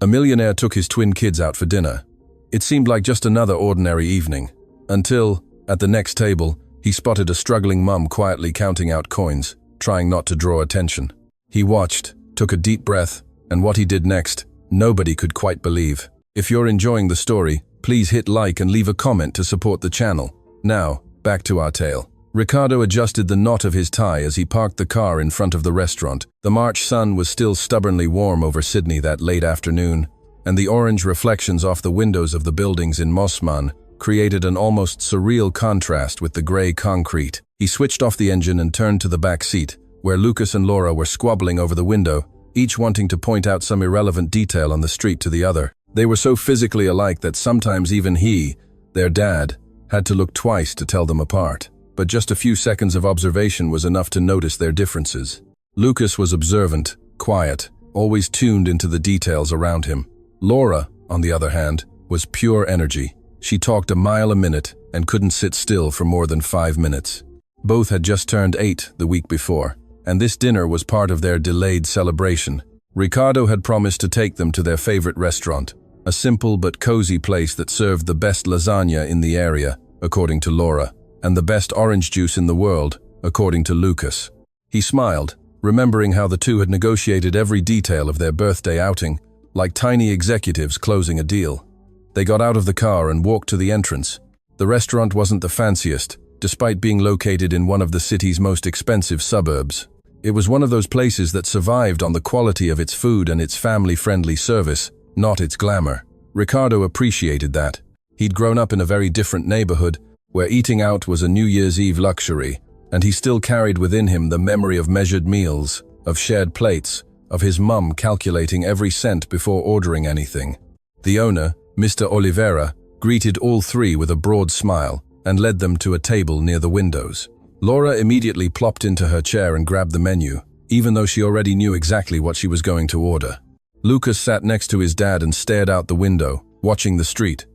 A millionaire took his twin kids out for dinner. It seemed like just another ordinary evening, until, at the next table, he spotted a struggling mum quietly counting out coins, trying not to draw attention. He watched, took a deep breath, and what he did next, nobody could quite believe. If you're enjoying the story, please hit like and leave a comment to support the channel. Now, back to our tale. Ricardo adjusted the knot of his tie as he parked the car in front of the restaurant. The March sun was still stubbornly warm over Sydney that late afternoon, and the orange reflections off the windows of the buildings in Mosman created an almost surreal contrast with the grey concrete. He switched off the engine and turned to the back seat, where Lucas and Laura were squabbling over the window, each wanting to point out some irrelevant detail on the street to the other. They were so physically alike that sometimes even he, their dad, had to look twice to tell them apart. But just a few seconds of observation was enough to notice their differences. Lucas was observant, quiet, always tuned into the details around him. Laura, on the other hand, was pure energy. She talked a mile a minute and couldn't sit still for more than 5 minutes. Both had just turned 8 the week before, and this dinner was part of their delayed celebration. Ricardo had promised to take them to their favorite restaurant, a simple but cozy place that served the best lasagna in the area, according to Laura, and the best orange juice in the world, according to Lucas. He smiled, remembering how the two had negotiated every detail of their birthday outing, like tiny executives closing a deal. They got out of the car and walked to the entrance. The restaurant wasn't the fanciest, despite being located in one of the city's most expensive suburbs. It was one of those places that survived on the quality of its food and its family-friendly service, not its glamour. Ricardo appreciated that. He'd grown up in a very different neighborhood, where eating out was a New Year's Eve luxury, and he still carried within him the memory of measured meals, of shared plates, of his mum calculating every cent before ordering anything. The owner, Mr. Oliveira, greeted all three with a broad smile and led them to a table near the windows. Laura immediately plopped into her chair and grabbed the menu, even though she already knew exactly what she was going to order. Lucas sat next to his dad and stared out the window, watching the street.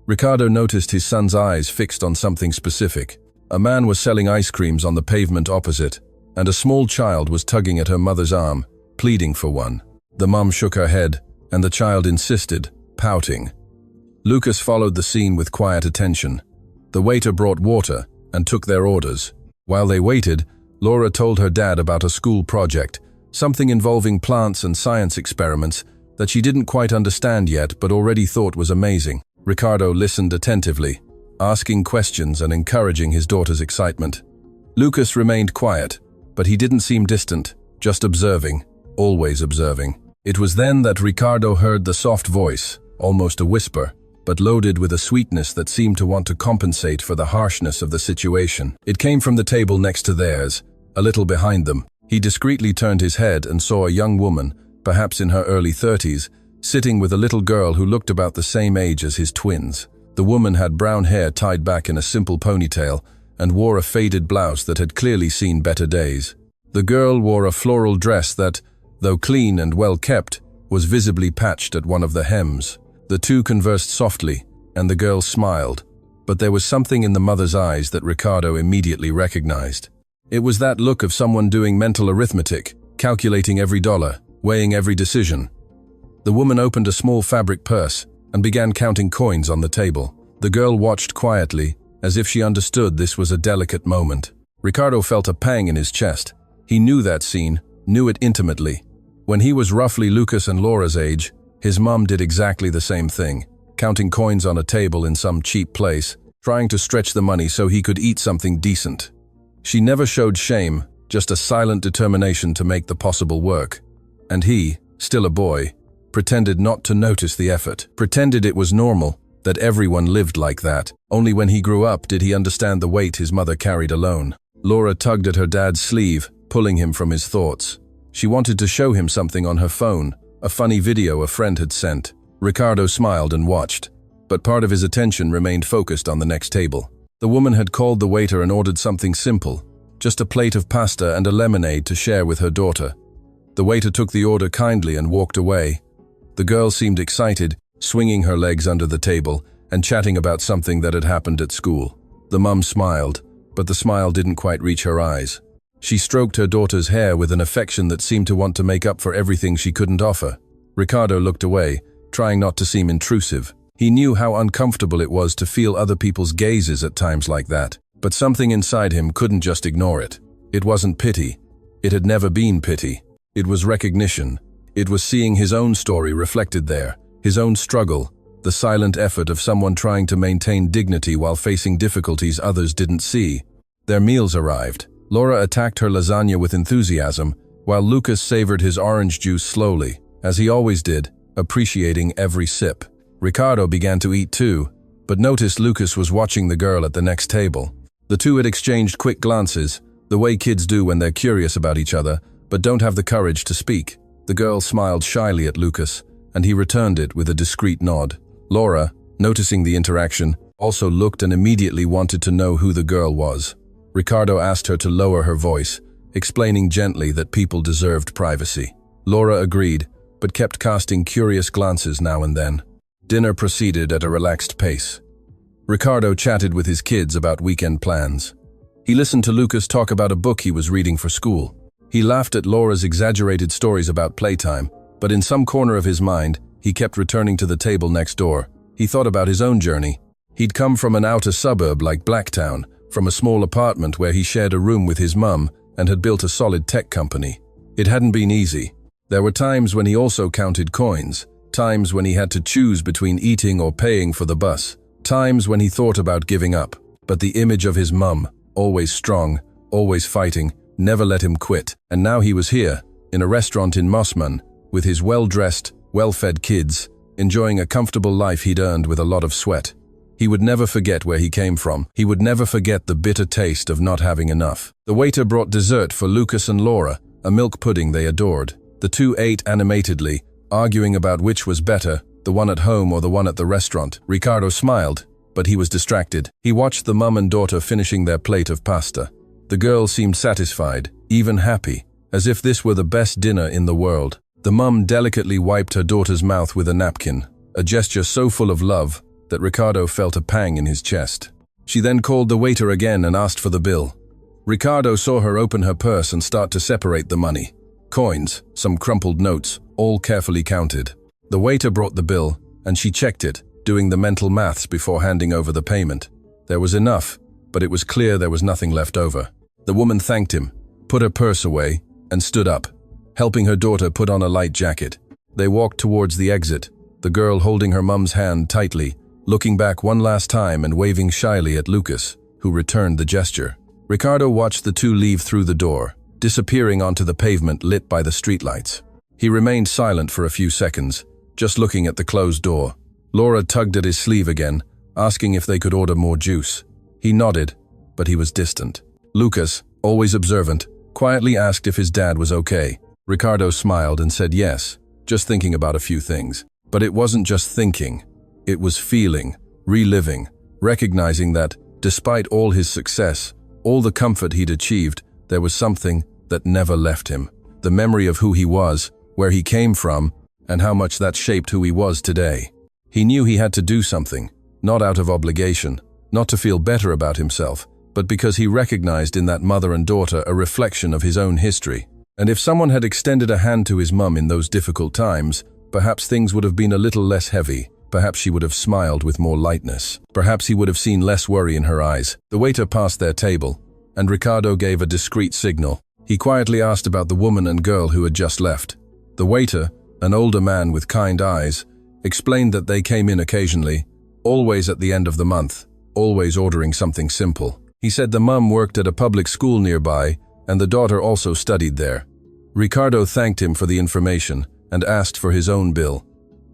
Ricardo noticed his son's eyes fixed on something specific. A man was selling ice creams on the pavement opposite, and a small child was tugging at her mother's arm, pleading for one. The mum shook her head, and the child insisted, pouting. Lucas followed the scene with quiet attention. The waiter brought water and took their orders. While they waited, Laura told her dad about a school project, something involving plants and science experiments that she didn't quite understand yet but already thought was amazing. Ricardo listened attentively, asking questions and encouraging his daughter's excitement. Lucas remained quiet, but he didn't seem distant, just observing, always observing. It was then that Ricardo heard the soft voice, almost a whisper, but loaded with a sweetness that seemed to want to compensate for the harshness of the situation. It came from the table next to theirs, a little behind them. He discreetly turned his head and saw a young woman, perhaps in her early 30s, sitting with a little girl who looked about the same age as his twins. The woman had brown hair tied back in a simple ponytail and wore a faded blouse that had clearly seen better days. The girl wore a floral dress that, though clean and well kept, was visibly patched at one of the hems. The two conversed softly, and the girl smiled, but there was something in the mother's eyes that Ricardo immediately recognized. It was that look of someone doing mental arithmetic, calculating every dollar, weighing every decision. The woman opened a small fabric purse and began counting coins on the table. The girl watched quietly, as if she understood this was a delicate moment. Ricardo felt a pang in his chest. He knew that scene, knew it intimately. When he was roughly Lucas and Laura's age, his mum did exactly the same thing, counting coins on a table in some cheap place, trying to stretch the money so he could eat something decent. She never showed shame, just a silent determination to make the possible work. And he, still a boy, pretended not to notice the effort, pretended it was normal, that everyone lived like that. Only when he grew up did he understand the weight his mother carried alone. Laura tugged at her dad's sleeve, pulling him from his thoughts. She wanted to show him something on her phone, a funny video a friend had sent. Ricardo smiled and watched, but part of his attention remained focused on the next table. The woman had called the waiter and ordered something simple, just a plate of pasta and a lemonade to share with her daughter. The waiter took the order kindly and walked away. The girl seemed excited, swinging her legs under the table and chatting about something that had happened at school. The mum smiled, but the smile didn't quite reach her eyes. She stroked her daughter's hair with an affection that seemed to want to make up for everything she couldn't offer. Ricardo looked away, trying not to seem intrusive. He knew how uncomfortable it was to feel other people's gazes at times like that, but something inside him couldn't just ignore it. It wasn't pity. It had never been pity. It was recognition. It was seeing his own story reflected there, his own struggle, the silent effort of someone trying to maintain dignity while facing difficulties others didn't see. Their meals arrived. Laura attacked her lasagna with enthusiasm, while Lucas savored his orange juice slowly, as he always did, appreciating every sip. Ricardo began to eat too, but noticed Lucas was watching the girl at the next table. The two had exchanged quick glances, the way kids do when they're curious about each other, but don't have the courage to speak. The girl smiled shyly at Lucas, and he returned it with a discreet nod. Laura, noticing the interaction, also looked and immediately wanted to know who the girl was. Ricardo asked her to lower her voice, explaining gently that people deserved privacy. Laura agreed, but kept casting curious glances now and then. Dinner proceeded at a relaxed pace. Ricardo chatted with his kids about weekend plans. He listened to Lucas talk about a book he was reading for school. He laughed at Laura's exaggerated stories about playtime, but in some corner of his mind, he kept returning to the table next door. He thought about his own journey. He'd come from an outer suburb like Blacktown, from a small apartment where he shared a room with his mum and had built a solid tech company. It hadn't been easy. There were times when he also counted coins, times when he had to choose between eating or paying for the bus, times when he thought about giving up. But the image of his mum, always strong, always fighting, never let him quit. And now he was here, in a restaurant in Mossman, with his well-dressed, well-fed kids, enjoying a comfortable life he'd earned with a lot of sweat. He would never forget where he came from. He would never forget the bitter taste of not having enough. The waiter brought dessert for Lucas and Laura, a milk pudding they adored. The two ate animatedly, arguing about which was better, the one at home or the one at the restaurant. Ricardo smiled, but he was distracted. He watched the mum and daughter finishing their plate of pasta. The girl seemed satisfied, even happy, as if this were the best dinner in the world. The mum delicately wiped her daughter's mouth with a napkin, a gesture so full of love that Ricardo felt a pang in his chest. She then called the waiter again and asked for the bill. Ricardo saw her open her purse and start to separate the money. Coins, some crumpled notes, all carefully counted. The waiter brought the bill, and she checked it, doing the mental maths before handing over the payment. There was enough, but it was clear there was nothing left over. The woman thanked him, put her purse away, and stood up, helping her daughter put on a light jacket. They walked towards the exit, the girl holding her mum's hand tightly, looking back one last time and waving shyly at Lucas, who returned the gesture. Ricardo watched the two leave through the door, disappearing onto the pavement lit by the streetlights. He remained silent for a few seconds, just looking at the closed door. Laura tugged at his sleeve again, asking if they could order more juice. He nodded, but he was distant. Lucas, always observant, quietly asked if his dad was okay. Ricardo smiled and said yes, just thinking about a few things. But it wasn't just thinking. It was feeling, reliving, recognizing that, despite all his success, all the comfort he'd achieved, there was something that never left him. The memory of who he was, where he came from, and how much that shaped who he was today. He knew he had to do something, not out of obligation, not to feel better about himself, but because he recognized in that mother and daughter a reflection of his own history. And if someone had extended a hand to his mum in those difficult times, perhaps things would have been a little less heavy. Perhaps she would have smiled with more lightness. Perhaps he would have seen less worry in her eyes. The waiter passed their table, and Ricardo gave a discreet signal. He quietly asked about the woman and girl who had just left. The waiter, an older man with kind eyes, explained that they came in occasionally, always at the end of the month, always ordering something simple. He said the mum worked at a public school nearby, and the daughter also studied there. Ricardo thanked him for the information and asked for his own bill.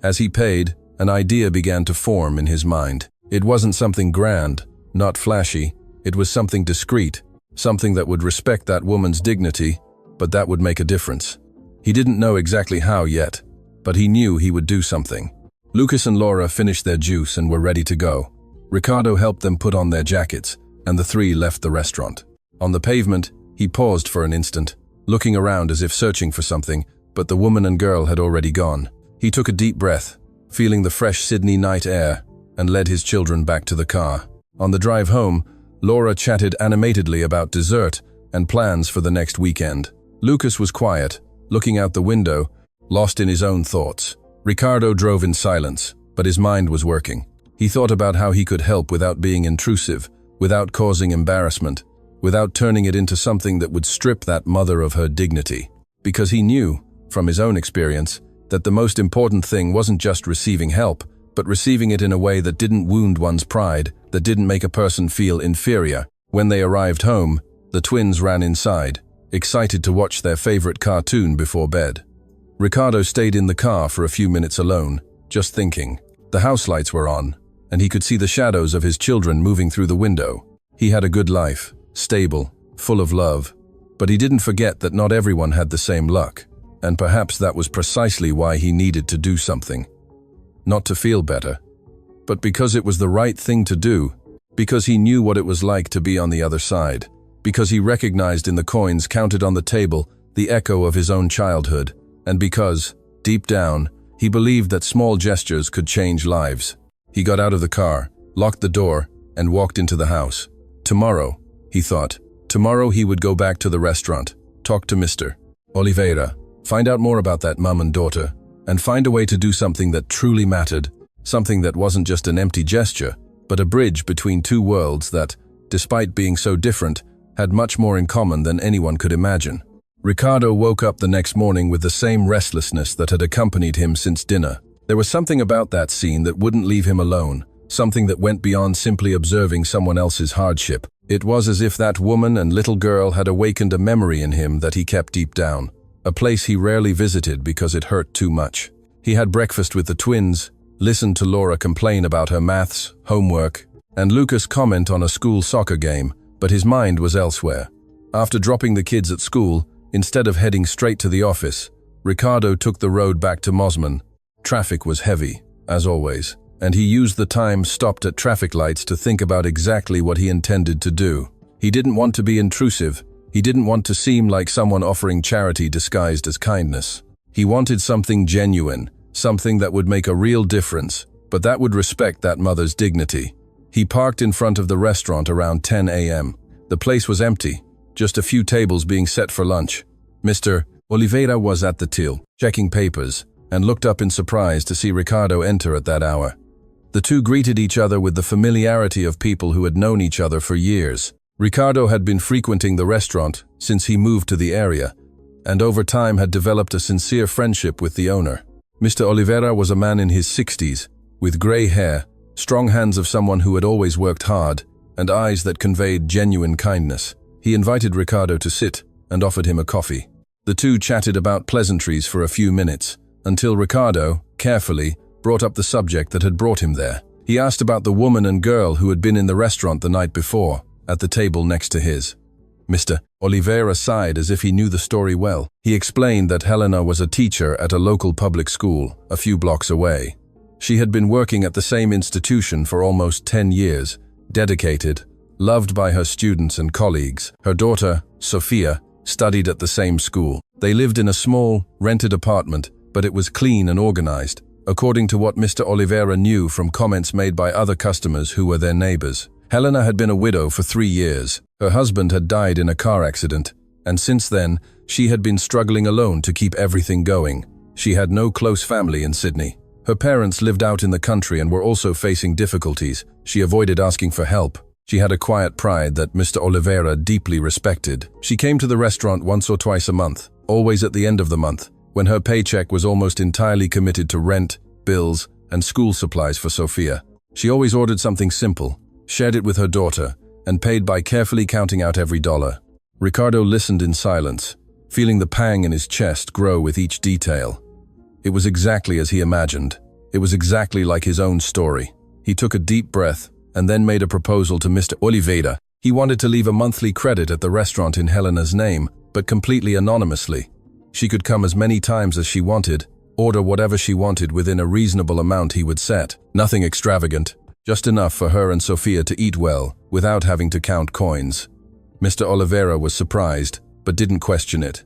As he paid, an idea began to form in his mind. It wasn't something grand, not flashy. It was something discreet, something that would respect that woman's dignity, but that would make a difference. He didn't know exactly how yet, but he knew he would do something. Lucas and Laura finished their juice and were ready to go. Ricardo helped them put on their jackets, and the three left the restaurant. On the pavement, he paused for an instant, looking around as if searching for something, but the woman and girl had already gone. He took a deep breath, feeling the fresh Sydney night air, and led his children back to the car. On the drive home, Laura chatted animatedly about dessert and plans for the next weekend. Lucas was quiet, looking out the window, lost in his own thoughts. Ricardo drove in silence, but his mind was working. He thought about how he could help without being intrusive, without causing embarrassment, without turning it into something that would strip that mother of her dignity. Because he knew, from his own experience, that the most important thing wasn't just receiving help, but receiving it in a way that didn't wound one's pride, that didn't make a person feel inferior. When they arrived home, the twins ran inside, excited to watch their favorite cartoon before bed. Ricardo stayed in the car for a few minutes alone, just thinking. The house lights were on, and he could see the shadows of his children moving through the window. He had a good life, stable, full of love, but he didn't forget that not everyone had the same luck, and perhaps that was precisely why he needed to do something. Not to feel better, but because it was the right thing to do, because he knew what it was like to be on the other side, because he recognized in the coins counted on the table the echo of his own childhood, and because, deep down, he believed that small gestures could change lives. He got out of the car, locked the door, and walked into the house. Tomorrow, he thought, tomorrow he would go back to the restaurant, talk to Mr. Oliveira, find out more about that mum and daughter, and find a way to do something that truly mattered, something that wasn't just an empty gesture, but a bridge between two worlds that, despite being so different, had much more in common than anyone could imagine. Ricardo woke up the next morning with the same restlessness that had accompanied him since dinner. There was something about that scene that wouldn't leave him alone, something that went beyond simply observing someone else's hardship. It was as if that woman and little girl had awakened a memory in him that he kept deep down, a place he rarely visited because it hurt too much. He had breakfast with the twins, listened to Laura complain about her maths, homework, and Lucas comment on a school soccer game, but his mind was elsewhere. After dropping the kids at school, instead of heading straight to the office, Ricardo took the road back to Mosman. Traffic was heavy, as always, and he used the time stopped at traffic lights to think about exactly what he intended to do. He didn't want to be intrusive. He didn't want to seem like someone offering charity disguised as kindness. He wanted something genuine, something that would make a real difference, but that would respect that mother's dignity. He parked in front of the restaurant around 10 a.m. The place was empty, just a few tables being set for lunch. Mr. Oliveira was at the till, checking papers, and looked up in surprise to see Ricardo enter at that hour. The two greeted each other with the familiarity of people who had known each other for years. Ricardo had been frequenting the restaurant since he moved to the area, and over time had developed a sincere friendship with the owner. Mr. Oliveira was a man in his 60s, with grey hair, strong hands of someone who had always worked hard, and eyes that conveyed genuine kindness. He invited Ricardo to sit and offered him a coffee. The two chatted about pleasantries for a few minutes, until Ricardo, carefully, brought up the subject that had brought him there. He asked about the woman and girl who had been in the restaurant the night before, at the table next to his. Mr. Oliveira sighed as if he knew the story well. He explained that Helena was a teacher at a local public school, a few blocks away. She had been working at the same institution for almost 10 years, dedicated, loved by her students and colleagues. Her daughter, Sophia, studied at the same school. They lived in a small, rented apartment, but it was clean and organized, according to what Mr. Oliveira knew from comments made by other customers who were their neighbors. Helena had been a widow for 3 years. Her husband had died in a car accident, and since then, she had been struggling alone to keep everything going. She had no close family in Sydney. Her parents lived out in the country and were also facing difficulties. She avoided asking for help. She had a quiet pride that Mr. Oliveira deeply respected. She came to the restaurant once or twice a month, always at the end of the month, when her paycheck was almost entirely committed to rent, bills, and school supplies for Sophia. She always ordered something simple, shared it with her daughter, and paid by carefully counting out every dollar. Ricardo listened in silence, feeling the pang in his chest grow with each detail. It was exactly as he imagined. It was exactly like his own story. He took a deep breath and then made a proposal to Mr. Oliveira. He wanted to leave a monthly credit at the restaurant in Helena's name, but completely anonymously. She could come as many times as she wanted, order whatever she wanted within a reasonable amount he would set. Nothing extravagant, just enough for her and Sophia to eat well, without having to count coins. Mr. Oliveira was surprised, but didn't question it.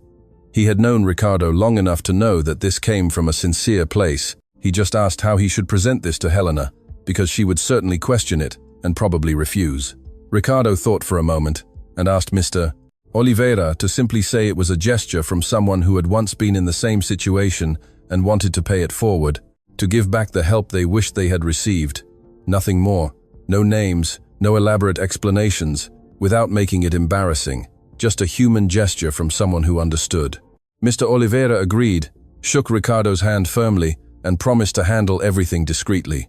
He had known Ricardo long enough to know that this came from a sincere place. He just asked how he should present this to Helena, because she would certainly question it and probably refuse. Ricardo thought for a moment and asked Mr. Oliveira to simply say it was a gesture from someone who had once been in the same situation and wanted to pay it forward, to give back the help they wished they had received. Nothing more. No names, no elaborate explanations, without making it embarrassing. Just a human gesture from someone who understood. Mr. Oliveira agreed, shook Ricardo's hand firmly, and promised to handle everything discreetly.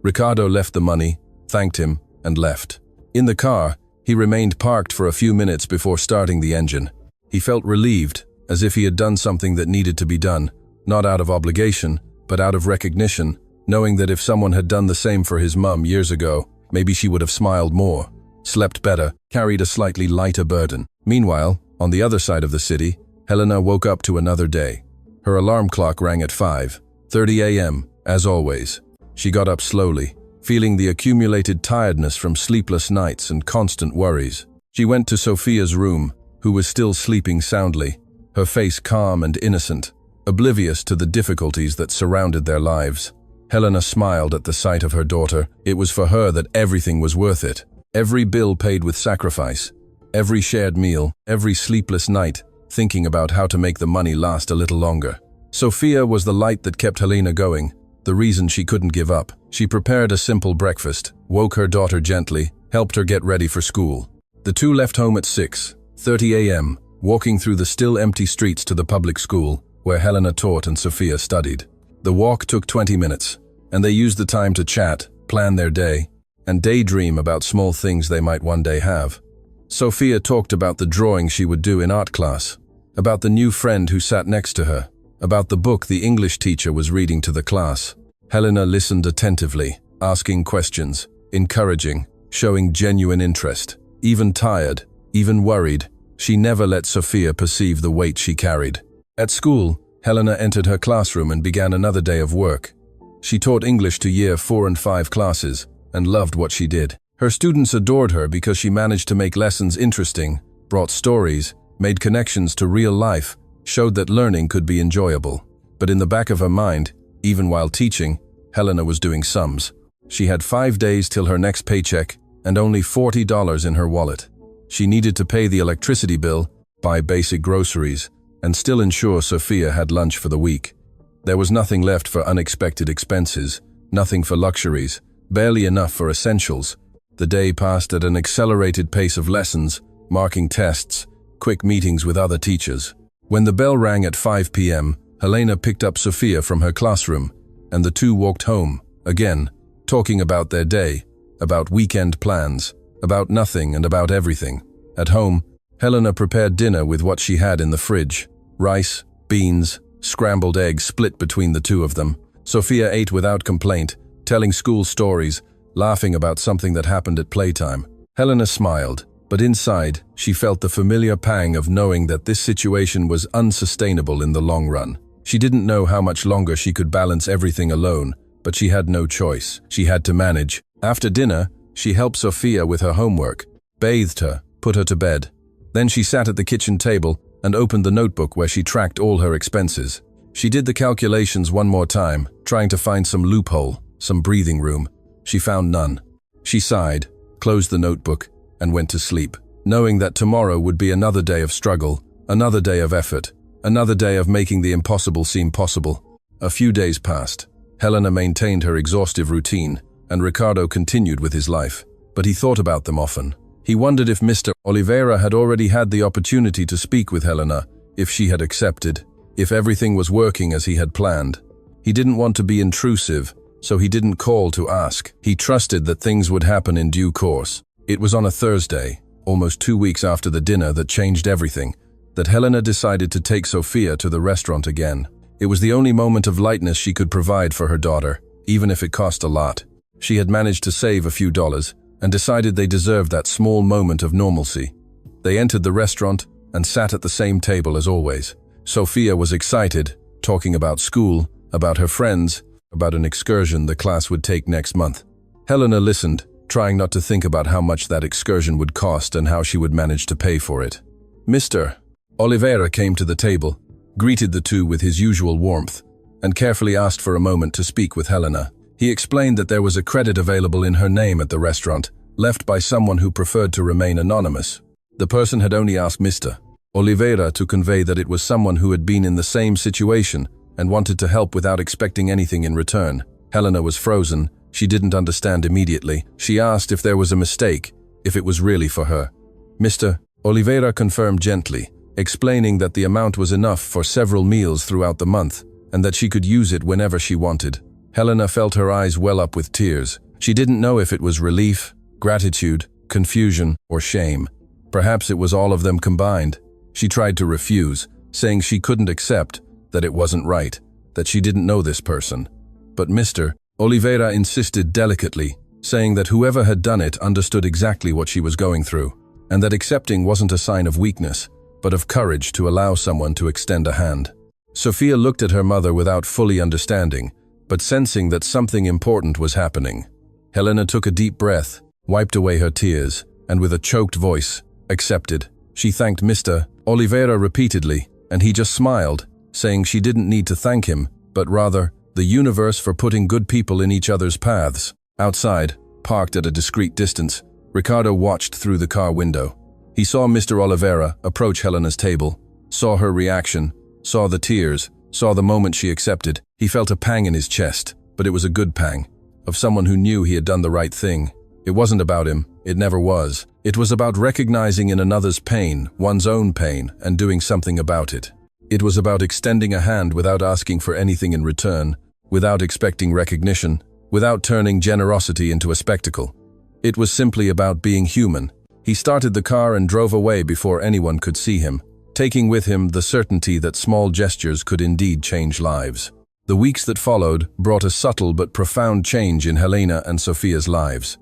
Ricardo left the money, thanked him, and left. In the car, he remained parked for a few minutes before starting the engine. He felt relieved, as if he had done something that needed to be done, not out of obligation, but out of recognition, knowing that if someone had done the same for his mum years ago, maybe she would have smiled more, slept better, carried a slightly lighter burden. Meanwhile, on the other side of the city, Helena woke up to another day. Her alarm clock rang at 5:30 a.m., as always. She got up slowly, feeling the accumulated tiredness from sleepless nights and constant worries. She went to Sophia's room, who was still sleeping soundly, her face calm and innocent, oblivious to the difficulties that surrounded their lives. Helena smiled at the sight of her daughter. It was for her that everything was worth it. Every bill paid with sacrifice, every shared meal, every sleepless night, thinking about how to make the money last a little longer. Sophia was the light that kept Helena going, the reason she couldn't give up. She prepared a simple breakfast, woke her daughter gently, helped her get ready for school. The two left home at 6:30 a.m., walking through the still empty streets to the public school, where Helena taught and Sophia studied. The walk took 20 minutes, and they used the time to chat, plan their day, and daydream about small things they might one day have. Sophia talked about the drawing she would do in art class, about the new friend who sat next to her, about the book the English teacher was reading to the class. Helena listened attentively, asking questions, encouraging, showing genuine interest. Even tired, even worried, she never let Sophia perceive the weight she carried. At school, Helena entered her classroom and began another day of work. She taught English to Year 4 and 5 classes, and loved what she did. Her students adored her because she managed to make lessons interesting, brought stories, made connections to real life, showed that learning could be enjoyable. But in the back of her mind, even while teaching, Helena was doing sums. She had 5 days till her next paycheck and only $40 in her wallet. She needed to pay the electricity bill, buy basic groceries, and still ensure Sophia had lunch for the week. There was nothing left for unexpected expenses, nothing for luxuries, barely enough for essentials. The day passed at an accelerated pace of lessons, marking tests, quick meetings with other teachers. When the bell rang at 5 p.m., Helena picked up Sophia from her classroom, and the two walked home, again, talking about their day, about weekend plans, about nothing and about everything. At home, Helena prepared dinner with what she had in the fridge: rice, beans, scrambled eggs split between the two of them. Sophia ate without complaint, telling school stories, laughing about something that happened at playtime. Helena smiled, but inside, she felt the familiar pang of knowing that this situation was unsustainable in the long run. She didn't know how much longer she could balance everything alone, but she had no choice. She had to manage. After dinner, she helped Sophia with her homework, bathed her, put her to bed. Then she sat at the kitchen table and opened the notebook where she tracked all her expenses. She did the calculations one more time, trying to find some loophole, some breathing room. She found none. She sighed, closed the notebook, and went to sleep, knowing that tomorrow would be another day of struggle, another day of effort, another day of making the impossible seem possible. A few days passed. Helena maintained her exhaustive routine, and Ricardo continued with his life. But he thought about them often. He wondered if Mr. Oliveira had already had the opportunity to speak with Helena, if she had accepted, if everything was working as he had planned. He didn't want to be intrusive, so he didn't call to ask. He trusted that things would happen in due course. It was on a Thursday, almost 2 weeks after the dinner that changed everything, that Helena decided to take Sophia to the restaurant again. It was the only moment of lightness she could provide for her daughter, even if it cost a lot. She had managed to save a few dollars, and decided they deserved that small moment of normalcy. They entered the restaurant and sat at the same table as always. Sophia was excited, talking about school, about her friends, about an excursion the class would take next month. Helena listened, trying not to think about how much that excursion would cost and how she would manage to pay for it. Mr. Oliveira came to the table, greeted the two with his usual warmth, and carefully asked for a moment to speak with Helena. He explained that there was a credit available in her name at the restaurant, left by someone who preferred to remain anonymous. The person had only asked Mr. Oliveira to convey that it was someone who had been in the same situation, and wanted to help without expecting anything in return. Helena was frozen. She didn't understand immediately. She asked if there was a mistake, if it was really for her. Mr. Oliveira confirmed gently, explaining that the amount was enough for several meals throughout the month, and that she could use it whenever she wanted. Helena felt her eyes well up with tears. She didn't know if it was relief, gratitude, confusion, or shame. Perhaps it was all of them combined. She tried to refuse, saying she couldn't accept, that it wasn't right, that she didn't know this person. But Mr. Oliveira insisted delicately, saying that whoever had done it understood exactly what she was going through, and that accepting wasn't a sign of weakness, but of courage to allow someone to extend a hand. Sophia looked at her mother without fully understanding, but sensing that something important was happening. Helena took a deep breath, wiped away her tears, and with a choked voice, accepted. She thanked Mr. Oliveira repeatedly, and he just smiled, saying she didn't need to thank him, but rather, the universe for putting good people in each other's paths. Outside, parked at a discreet distance, Ricardo watched through the car window. He saw Mr. Oliveira approach Helena's table, saw her reaction, saw the tears, saw the moment she accepted. He felt a pang in his chest, but it was a good pang, of someone who knew he had done the right thing. It wasn't about him, it never was. It was about recognizing in another's pain, one's own pain, and doing something about it. It was about extending a hand without asking for anything in return, without expecting recognition, without turning generosity into a spectacle. It was simply about being human. He started the car and drove away before anyone could see him, taking with him the certainty that small gestures could indeed change lives. The weeks that followed brought a subtle but profound change in Helena and Sophia's lives.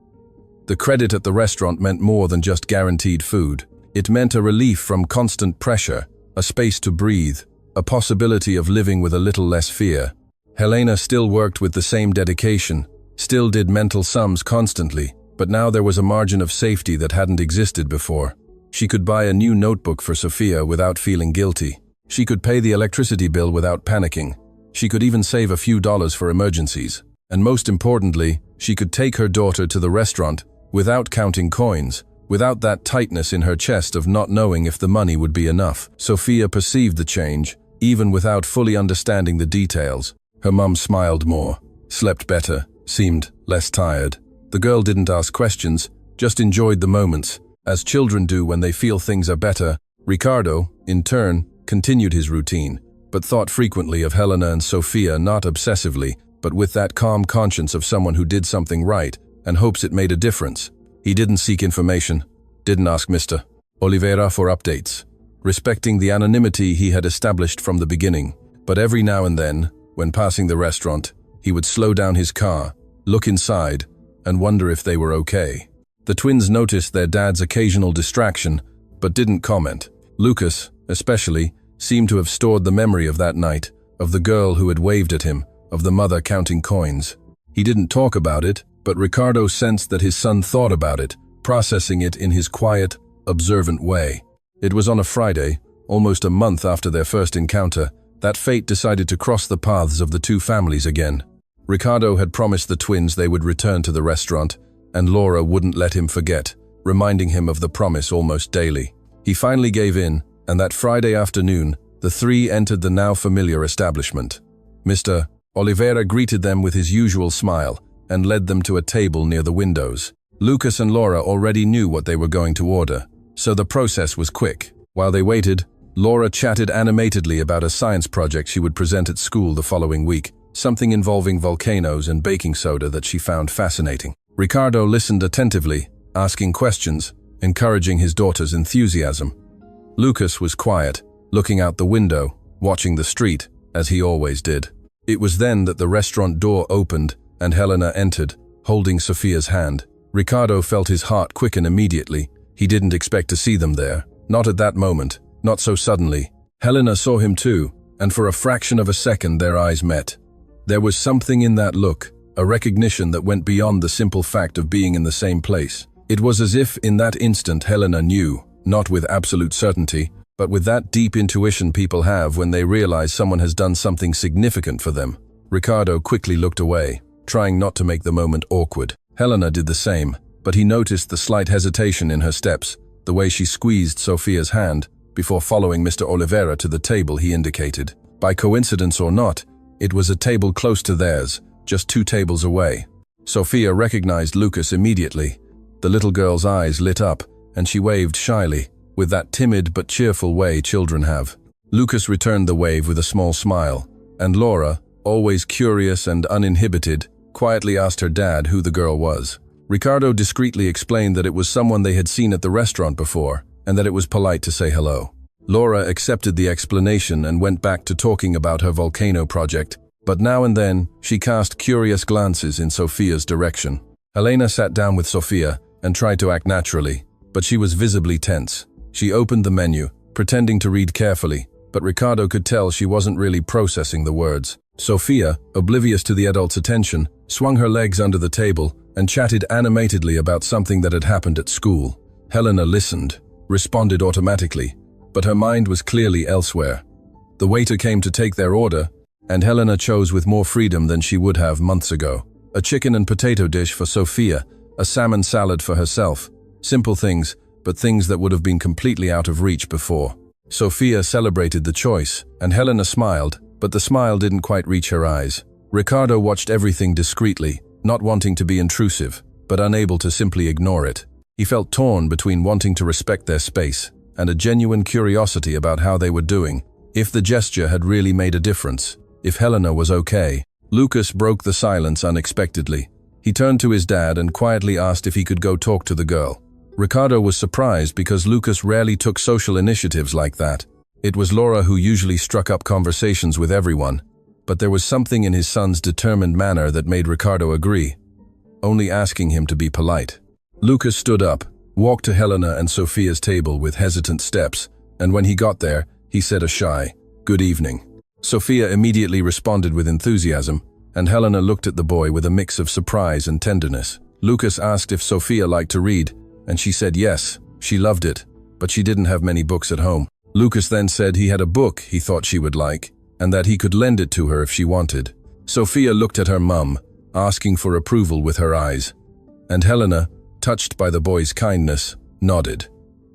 The credit at the restaurant meant more than just guaranteed food. It meant a relief from constant pressure, a space to breathe, a possibility of living with a little less fear. Helena still worked with the same dedication, still did mental sums constantly, but now there was a margin of safety that hadn't existed before. She could buy a new notebook for Sophia without feeling guilty. She could pay the electricity bill without panicking. She could even save a few dollars for emergencies. And most importantly, she could take her daughter to the restaurant without counting coins, without that tightness in her chest of not knowing if the money would be enough. Sophia perceived the change, even without fully understanding the details. Her mum smiled more, slept better, seemed less tired. The girl didn't ask questions, just enjoyed the moments, as children do when they feel things are better. Ricardo, in turn, continued his routine, but thought frequently of Helena and Sophia, not obsessively, but with that calm conscience of someone who did something right and hopes it made a difference. He didn't seek information, didn't ask Mr. Oliveira for updates, respecting the anonymity he had established from the beginning. But every now and then, when passing the restaurant, he would slow down his car, look inside, and wonder if they were okay. The twins noticed their dad's occasional distraction, but didn't comment. Lucas, especially, seemed to have stored the memory of that night, of the girl who had waved at him, of the mother counting coins. He didn't talk about it, but Ricardo sensed that his son thought about it, processing it in his quiet, observant way. It was on a Friday, almost a month after their first encounter, that fate decided to cross the paths of the two families again. Ricardo had promised the twins they would return to the restaurant, and Laura wouldn't let him forget, reminding him of the promise almost daily. He finally gave in, and that Friday afternoon, the three entered the now familiar establishment. Mr. Oliveira greeted them with his usual smile and led them to a table near the windows. Lucas and Laura already knew what they were going to order, so the process was quick. While they waited, Laura chatted animatedly about a science project she would present at school the following week, something involving volcanoes and baking soda that she found fascinating. Ricardo listened attentively, asking questions, encouraging his daughter's enthusiasm. Lucas was quiet, looking out the window, watching the street, as he always did. It was then that the restaurant door opened and Helena entered, holding Sophia's hand. Ricardo felt his heart quicken immediately. He didn't expect to see them there. Not at that moment, not so suddenly. Helena saw him too, and for a fraction of a second their eyes met. There was something in that look, a recognition that went beyond the simple fact of being in the same place. It was as if in that instant Helena knew, not with absolute certainty, but with that deep intuition people have when they realize someone has done something significant for them. Ricardo quickly looked away, trying not to make the moment awkward. Helena did the same, but he noticed the slight hesitation in her steps, the way she squeezed Sophia's hand, before following Mr. Oliveira to the table he indicated. By coincidence or not, it was a table close to theirs, just 2 tables away. Sophia recognized Lucas immediately. The little girl's eyes lit up, and she waved shyly, with that timid but cheerful way children have. Lucas returned the wave with a small smile, and Laura, always curious and uninhibited, quietly asked her dad who the girl was. Ricardo discreetly explained that it was someone they had seen at the restaurant before, and that it was polite to say hello. Laura accepted the explanation and went back to talking about her volcano project, but now and then she cast curious glances in Sophia's direction. Helena sat down with Sophia and tried to act naturally, but she was visibly tense. She opened the menu, pretending to read carefully, but Ricardo could tell she wasn't really processing the words. Sophia, oblivious to the adult's attention, swung her legs under the table and chatted animatedly about something that had happened at school. Helena listened, responded automatically, but her mind was clearly elsewhere. The waiter came to take their order, and Helena chose with more freedom than she would have months ago. A chicken and potato dish for Sophia, a salmon salad for herself. Simple things, but things that would have been completely out of reach before. Sophia celebrated the choice, and Helena smiled, but the smile didn't quite reach her eyes. Ricardo watched everything discreetly, not wanting to be intrusive, but unable to simply ignore it. He felt torn between wanting to respect their space and a genuine curiosity about how they were doing, if the gesture had really made a difference, if Helena was okay. Lucas broke the silence unexpectedly. He turned to his dad and quietly asked if he could go talk to the girl. Ricardo was surprised because Lucas rarely took social initiatives like that. It was Laura who usually struck up conversations with everyone, but there was something in his son's determined manner that made Ricardo agree, only asking him to be polite. Lucas stood up, walked to Helena and Sophia's table with hesitant steps, and when he got there, he said a shy, "Good evening." Sophia immediately responded with enthusiasm, and Helena looked at the boy with a mix of surprise and tenderness. Lucas asked if Sophia liked to read, and she said yes, she loved it, but she didn't have many books at home. Lucas then said he had a book he thought she would like, and that he could lend it to her if she wanted. Sophia looked at her mum, asking for approval with her eyes, and Helena, touched by the boy's kindness, nodded.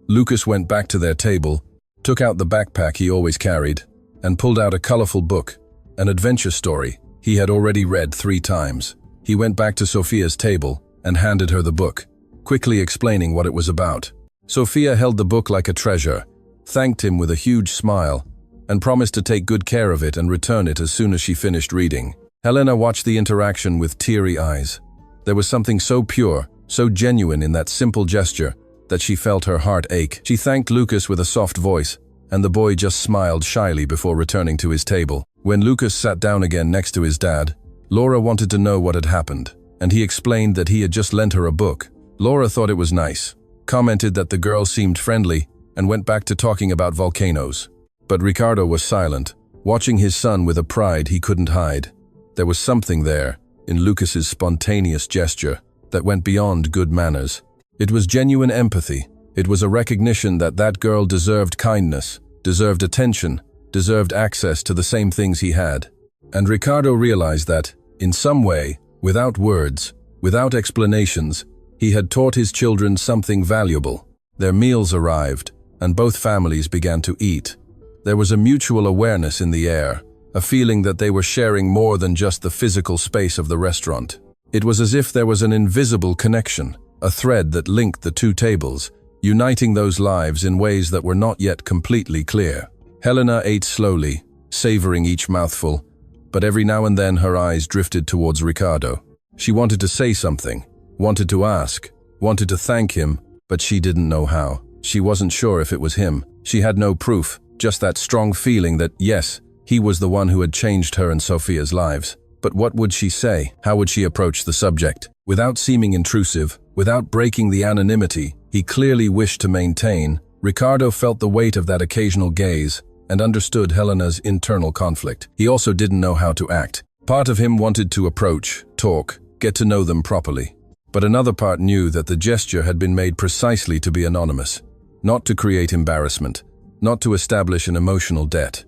Lucas went back to their table, took out the backpack he always carried, and pulled out a colorful book, an adventure story he had already read 3 times. He went back to Sophia's table and handed her the book, quickly explaining what it was about. Sophia held the book like a treasure, thanked him with a huge smile, and promised to take good care of it and return it as soon as she finished reading. Helena watched the interaction with teary eyes. There was something so pure, so genuine in that simple gesture, that she felt her heart ache. She thanked Lucas with a soft voice, and the boy just smiled shyly before returning to his table. When Lucas sat down again next to his dad, Laura wanted to know what had happened, and he explained that he had just lent her a book. Laura thought it was nice, commented that the girl seemed friendly, and went back to talking about volcanoes. But Ricardo was silent, watching his son with a pride he couldn't hide. There was something there, in Lucas's spontaneous gesture, that went beyond good manners. It was genuine empathy. It was a recognition that that girl deserved kindness, deserved attention, deserved access to the same things he had. And Ricardo realized that, in some way, without words, without explanations, he had taught his children something valuable. Their meals arrived, and both families began to eat. There was a mutual awareness in the air, a feeling that they were sharing more than just the physical space of the restaurant. It was as if there was an invisible connection, a thread that linked the 2 tables, uniting those lives in ways that were not yet completely clear. Helena ate slowly, savoring each mouthful, but every now and then her eyes drifted towards Ricardo. She wanted to say something, wanted to ask, wanted to thank him, but she didn't know how. She wasn't sure if it was him. She had no proof, just that strong feeling that, yes, he was the one who had changed her and Sophia's lives. But what would she say? How would she approach the subject? Without seeming intrusive, without breaking the anonymity he clearly wished to maintain, Ricardo felt the weight of that occasional gaze and understood Helena's internal conflict. He also didn't know how to act. Part of him wanted to approach, talk, get to know them properly. But another part knew that the gesture had been made precisely to be anonymous, not to create embarrassment, not to establish an emotional debt.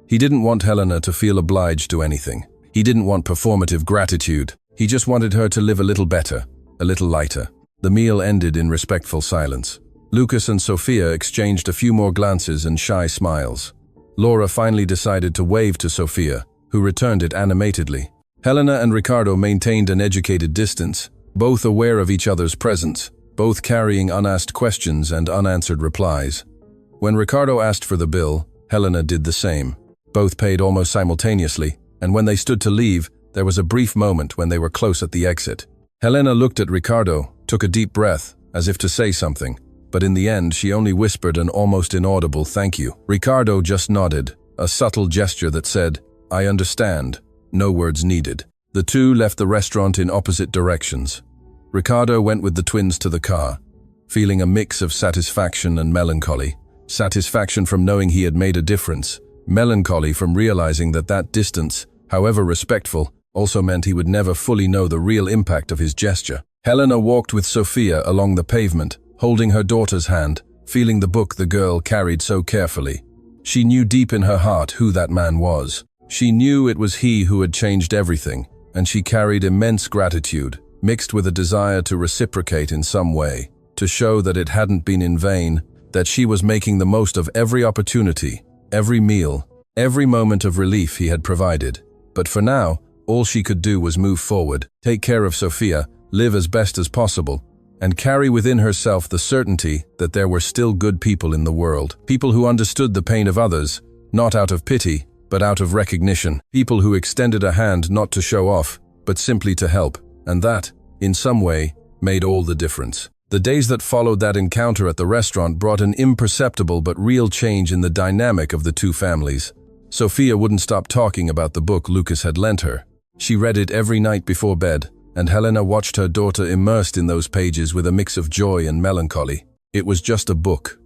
He didn't want Helena to feel obliged to anything. He didn't want performative gratitude. He just wanted her to live a little better, a little lighter. The meal ended in respectful silence. Lucas and Sophia exchanged a few more glances and shy smiles. Laura finally decided to wave to Sofia, who returned it animatedly. Helena and Ricardo maintained an educated distance, both aware of each other's presence, both carrying unasked questions and unanswered replies. When Ricardo asked for the bill, Helena did the same. Both paid almost simultaneously, and when they stood to leave, there was a brief moment when they were close at the exit. Helena looked at Ricardo, took a deep breath, as if to say something, but in the end she only whispered an almost inaudible thank you. Ricardo just nodded, a subtle gesture that said, "I understand," no words needed. The two left the restaurant in opposite directions. Ricardo went with the twins to the car, feeling a mix of satisfaction and melancholy. Satisfaction from knowing he had made a difference, melancholy from realizing that that distance, however respectful, also meant he would never fully know the real impact of his gesture. Helena walked with Sofia along the pavement, holding her daughter's hand, feeling the book the girl carried so carefully. She knew deep in her heart who that man was. She knew it was he who had changed everything, and she carried immense gratitude, mixed with a desire to reciprocate in some way, to show that it hadn't been in vain, that she was making the most of every opportunity, every meal, every moment of relief he had provided. But for now, all she could do was move forward, take care of Sofia, live as best as possible, and carry within herself the certainty that there were still good people in the world, people who understood the pain of others, not out of pity, but out of recognition, people who extended a hand not to show off, but simply to help, and that, in some way, made all the difference. The days that followed that encounter at the restaurant brought an imperceptible but real change in the dynamic of the two families. Sofia wouldn't stop talking about the book Lucas had lent her. She read it every night before bed, and Helena watched her daughter immersed in those pages with a mix of joy and melancholy. It was just a book,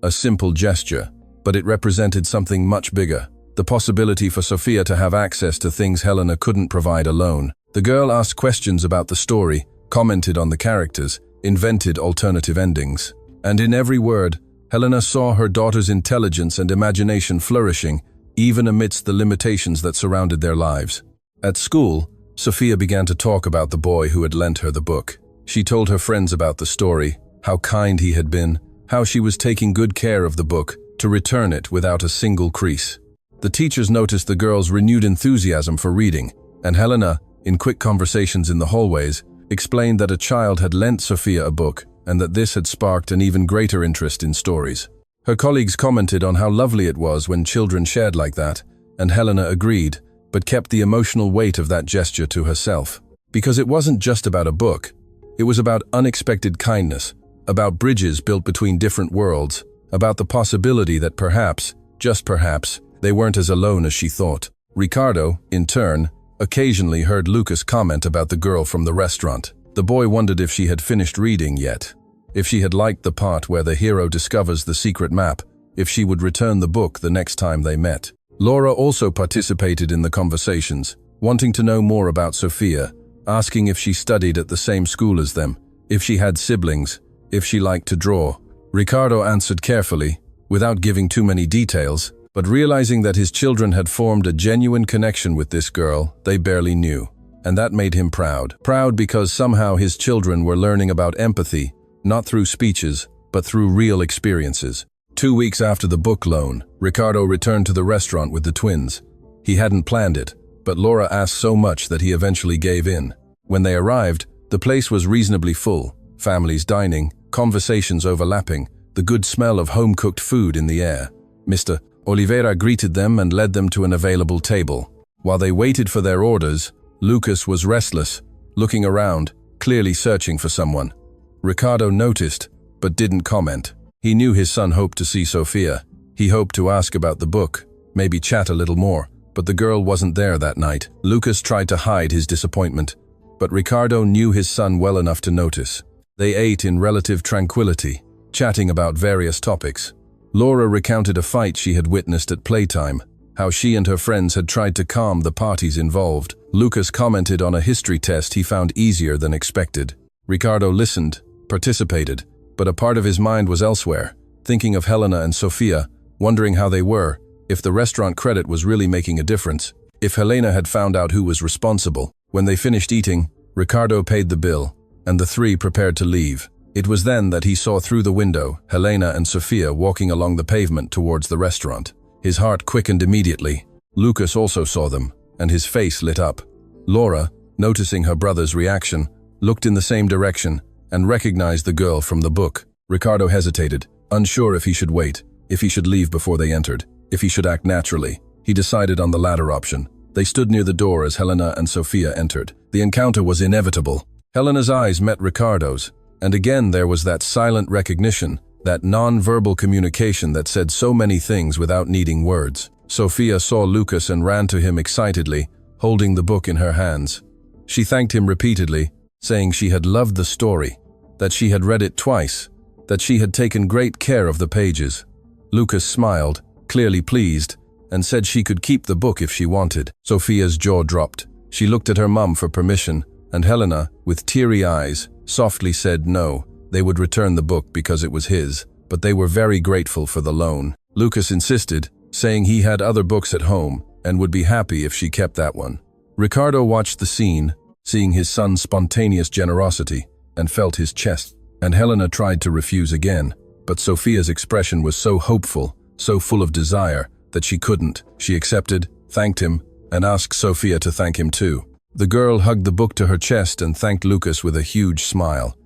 a simple gesture, but it represented something much bigger, the possibility for Sofia to have access to things Helena couldn't provide alone. The girl asked questions about the story, commented on the characters, invented alternative endings. And in every word, Helena saw her daughter's intelligence and imagination flourishing, even amidst the limitations that surrounded their lives. At school, Sofia began to talk about the boy who had lent her the book. She told her friends about the story, how kind he had been, how she was taking good care of the book, to return it without a single crease. The teachers noticed the girl's renewed enthusiasm for reading, and Helena, in quick conversations in the hallways, explained that a child had lent Sofia a book and that this had sparked an even greater interest in stories. Her colleagues commented on how lovely it was when children shared like that, and Helena agreed, but kept the emotional weight of that gesture to herself. Because it wasn't just about a book, it was about unexpected kindness, about bridges built between different worlds, about the possibility that perhaps, just perhaps, they weren't as alone as she thought. Ricardo, in turn, occasionally heard Lucas comment about the girl from the restaurant. The boy wondered if she had finished reading yet, if she had liked the part where the hero discovers the secret map, if she would return the book the next time they met. Laura also participated in the conversations, wanting to know more about Sofia, asking if she studied at the same school as them, if she had siblings, if she liked to draw. Ricardo answered carefully, without giving too many details, but realizing that his children had formed a genuine connection with this girl they barely knew. And that made him proud. Proud because somehow his children were learning about empathy, not through speeches, but through real experiences. 2 weeks after the book loan, Ricardo returned to the restaurant with the twins. He hadn't planned it, but Laura asked so much that he eventually gave in. When they arrived, the place was reasonably full, families dining, conversations overlapping, the good smell of home-cooked food in the air. Mr. Oliveira greeted them and led them to an available table. While they waited for their orders, Lucas was restless, looking around, clearly searching for someone. Ricardo noticed, but didn't comment. He knew his son hoped to see Sofia. He hoped to ask about the book, maybe chat a little more, but the girl wasn't there that night. Lucas tried to hide his disappointment, but Ricardo knew his son well enough to notice. They ate in relative tranquility, chatting about various topics. Laura recounted a fight she had witnessed at playtime, how she and her friends had tried to calm the parties involved. Lucas commented on a history test he found easier than expected. Ricardo listened, participated, but a part of his mind was elsewhere, thinking of Helena and Sofia, wondering how they were, if the restaurant credit was really making a difference, if Helena had found out who was responsible. When they finished eating, Ricardo paid the bill, and the three prepared to leave. It was then that he saw through the window Helena and Sofia walking along the pavement towards the restaurant. His heart quickened immediately. Lucas also saw them, and his face lit up. Laura, noticing her brother's reaction, looked in the same direction and recognized the girl from the book. Ricardo hesitated, unsure if he should wait, if he should leave before they entered, if he should act naturally. He decided on the latter option. They stood near the door as Helena and Sophia entered. The encounter was inevitable. Helena's eyes met Ricardo's, and again there was that silent recognition, that non-verbal communication that said so many things without needing words. Sophia saw Lucas and ran to him excitedly, holding the book in her hands. She thanked him repeatedly, saying she had loved the story, that she had read it twice, that she had taken great care of the pages. Lucas smiled, clearly pleased, and said she could keep the book if she wanted. Sophia's jaw dropped. She looked at her mum for permission, and Helena, with teary eyes, softly said no, they would return the book because it was his, but they were very grateful for the loan. Lucas insisted, saying he had other books at home and would be happy if she kept that one. Ricardo watched the scene, seeing his son's spontaneous generosity, and felt his chest, and Helena tried to refuse again, but Sophia's expression was so hopeful, so full of desire, that she couldn't. She accepted, thanked him, and asked Sophia to thank him too. The girl hugged the book to her chest and thanked Lucas with a huge smile.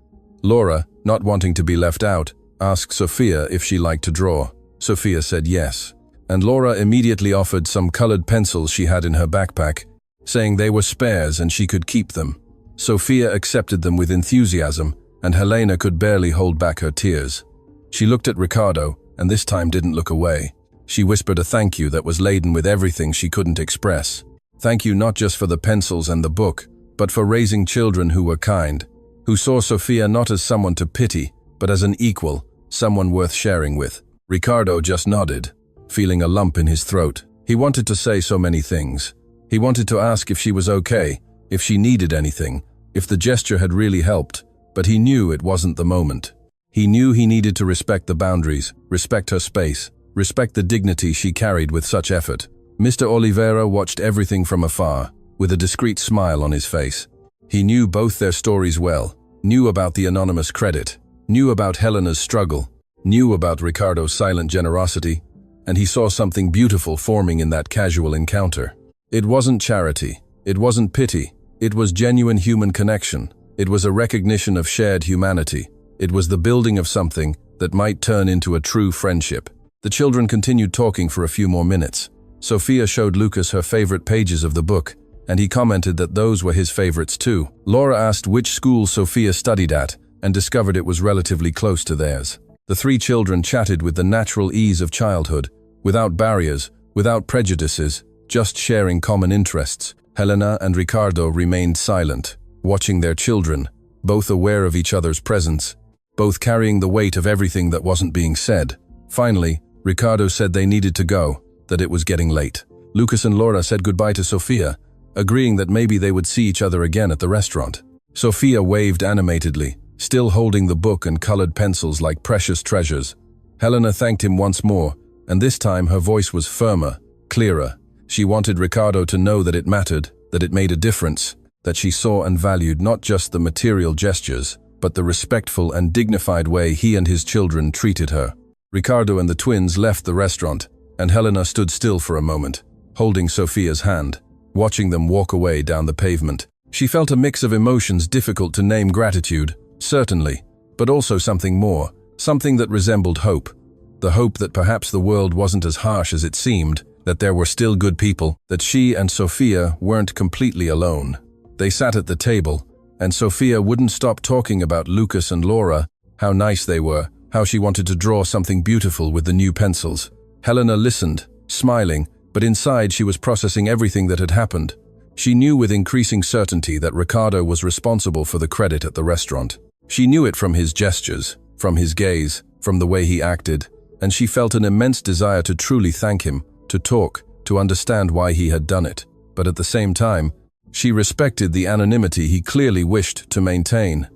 Laura, not wanting to be left out, asked Sophia if she liked to draw. Sophia said yes, and Laura immediately offered some colored pencils she had in her backpack, saying they were spares and she could keep them. Sophia accepted them with enthusiasm, and Helena could barely hold back her tears. She looked at Ricardo, and this time didn't look away. She whispered a thank you that was laden with everything she couldn't express. Thank you not just for the pencils and the book, but for raising children who were kind, who saw Sophia not as someone to pity, but as an equal, someone worth sharing with. Ricardo just nodded, feeling a lump in his throat. He wanted to say so many things. He wanted to ask if she was okay, if she needed anything, if the gesture had really helped, but he knew it wasn't the moment. He knew he needed to respect the boundaries, respect her space, respect the dignity she carried with such effort. Mr. Oliveira watched everything from afar, with a discreet smile on his face. He knew both their stories well, knew about the anonymous credit, knew about Helena's struggle, knew about Ricardo's silent generosity, and he saw something beautiful forming in that casual encounter. It wasn't charity, it wasn't pity, it was genuine human connection. It was a recognition of shared humanity. It was the building of something that might turn into a true friendship. The children continued talking for a few more minutes. Sophia showed Lucas her favorite pages of the book, and he commented that those were his favorites too. Laura asked which school Sophia studied at and discovered it was relatively close to theirs. The three children chatted with the natural ease of childhood, without barriers, without prejudices, just sharing common interests. Helena and Ricardo remained silent, watching their children, both aware of each other's presence, both carrying the weight of everything that wasn't being said. Finally, Ricardo said they needed to go, that it was getting late. Lucas and Laura said goodbye to Sophia, agreeing that maybe they would see each other again at the restaurant. Sophia waved animatedly, still holding the book and colored pencils like precious treasures. Helena thanked him once more, and this time her voice was firmer, clearer. She wanted Ricardo to know that it mattered, that it made a difference, that she saw and valued not just the material gestures, but the respectful and dignified way he and his children treated her. Ricardo and the twins left the restaurant, and Helena stood still for a moment, holding Sophia's hand, watching them walk away down the pavement. She felt a mix of emotions difficult to name: gratitude, certainly, but also something more, something that resembled hope. The hope that perhaps the world wasn't as harsh as it seemed, that there were still good people, that she and Sophia weren't completely alone. They sat at the table, and Sophia wouldn't stop talking about Lucas and Laura, how nice they were, how she wanted to draw something beautiful with the new pencils. Helena listened, smiling, but inside she was processing everything that had happened. She knew with increasing certainty that Ricardo was responsible for the credit at the restaurant. She knew it from his gestures, from his gaze, from the way he acted, and she felt an immense desire to truly thank him, to talk, to understand why he had done it. But at the same time, she respected the anonymity he clearly wished to maintain.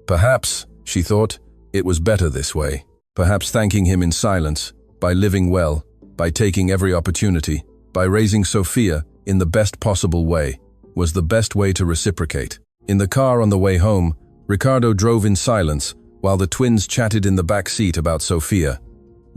Perhaps, she thought, it was better this way. Perhaps thanking him in silence, by living well, by taking every opportunity, by raising Sophia in the best possible way, was the best way to reciprocate. In the car on the way home, Ricardo drove in silence while the twins chatted in the back seat about Sophia.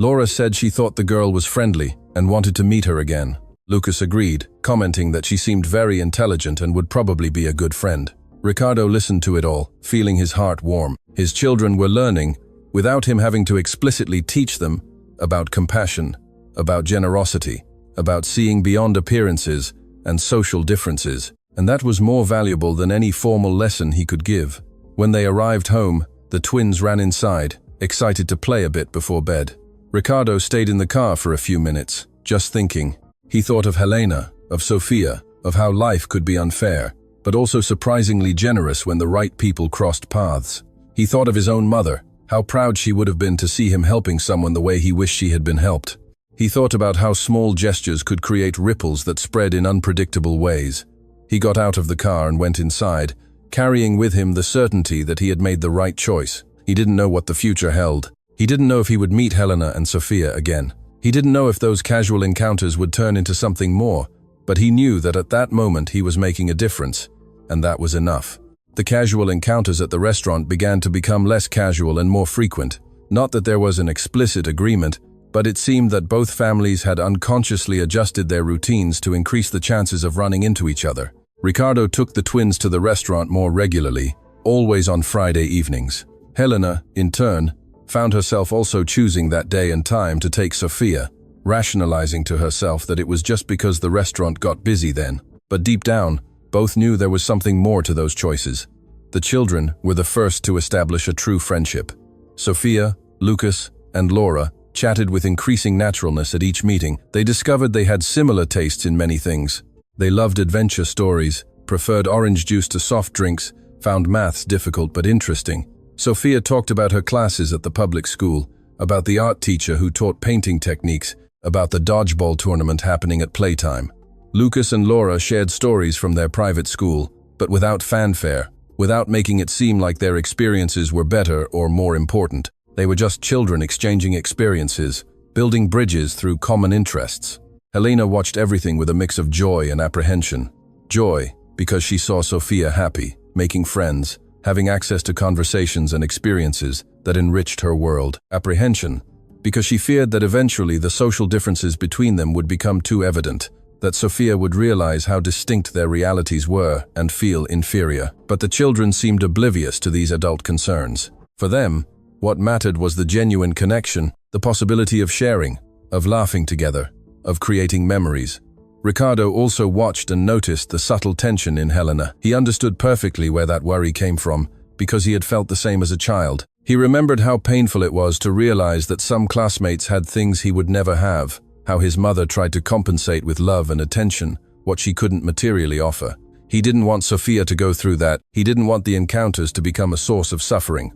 Laura said she thought the girl was friendly and wanted to meet her again. Lucas agreed, commenting that she seemed very intelligent and would probably be a good friend. Ricardo listened to it all, feeling his heart warm. His children were learning, without him having to explicitly teach them, about compassion, about generosity, about seeing beyond appearances and social differences, and that was more valuable than any formal lesson he could give. When they arrived home, the twins ran inside, excited to play a bit before bed. Ricardo stayed in the car for a few minutes, just thinking. He thought of Helena, of Sofia, of how life could be unfair, but also surprisingly generous when the right people crossed paths. He thought of his own mother, how proud she would have been to see him helping someone the way he wished she had been helped. He thought about how small gestures could create ripples that spread in unpredictable ways. He got out of the car and went inside, carrying with him the certainty that he had made the right choice. He didn't know what the future held. He didn't know if he would meet Helena and Sofia again. He didn't know if those casual encounters would turn into something more, but he knew that at that moment he was making a difference, and that was enough. The casual encounters at the restaurant began to become less casual and more frequent. Not that there was an explicit agreement, but it seemed that both families had unconsciously adjusted their routines to increase the chances of running into each other. Ricardo took the twins to the restaurant more regularly, always on Friday evenings. Helena, in turn, found herself also choosing that day and time to take Sofia, rationalizing to herself that it was just because the restaurant got busy then. But deep down, both knew there was something more to those choices. The children were the first to establish a true friendship. Sofia, Lucas, and Laura chatted with increasing naturalness at each meeting. They discovered they had similar tastes in many things. They loved adventure stories, preferred orange juice to soft drinks, found maths difficult but interesting. Sofia talked about her classes at the public school, about the art teacher who taught painting techniques, about the dodgeball tournament happening at playtime. Lucas and Laura shared stories from their private school, but without fanfare, without making it seem like their experiences were better or more important. They were just children exchanging experiences, building bridges through common interests. Helena watched everything with a mix of joy and apprehension. Joy, because she saw Sofia happy, making friends, having access to conversations and experiences that enriched her world. Apprehension, because she feared that eventually the social differences between them would become too evident, that Sofia would realize how distinct their realities were and feel inferior. But the children seemed oblivious to these adult concerns. For them, what mattered was the genuine connection, the possibility of sharing, of laughing together, of creating memories. Ricardo also watched and noticed the subtle tension in Helena. He understood perfectly where that worry came from, because he had felt the same as a child. He remembered how painful it was to realize that some classmates had things he would never have, how his mother tried to compensate with love and attention, what she couldn't materially offer. He didn't want Sofia to go through that. He didn't want the encounters to become a source of suffering.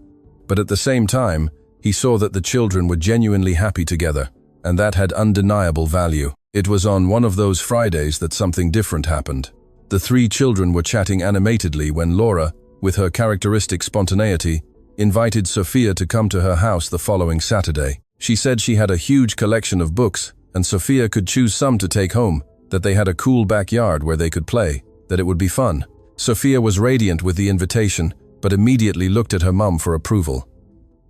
But at the same time, he saw that the children were genuinely happy together, and that had undeniable value. It was on one of those Fridays that something different happened. The three children were chatting animatedly when Laura, with her characteristic spontaneity, invited Sofia to come to her house the following Saturday. She said she had a huge collection of books, and Sofia could choose some to take home, that they had a cool backyard where they could play, that it would be fun. Sofia was radiant with the invitation, but immediately looked at her mum for approval.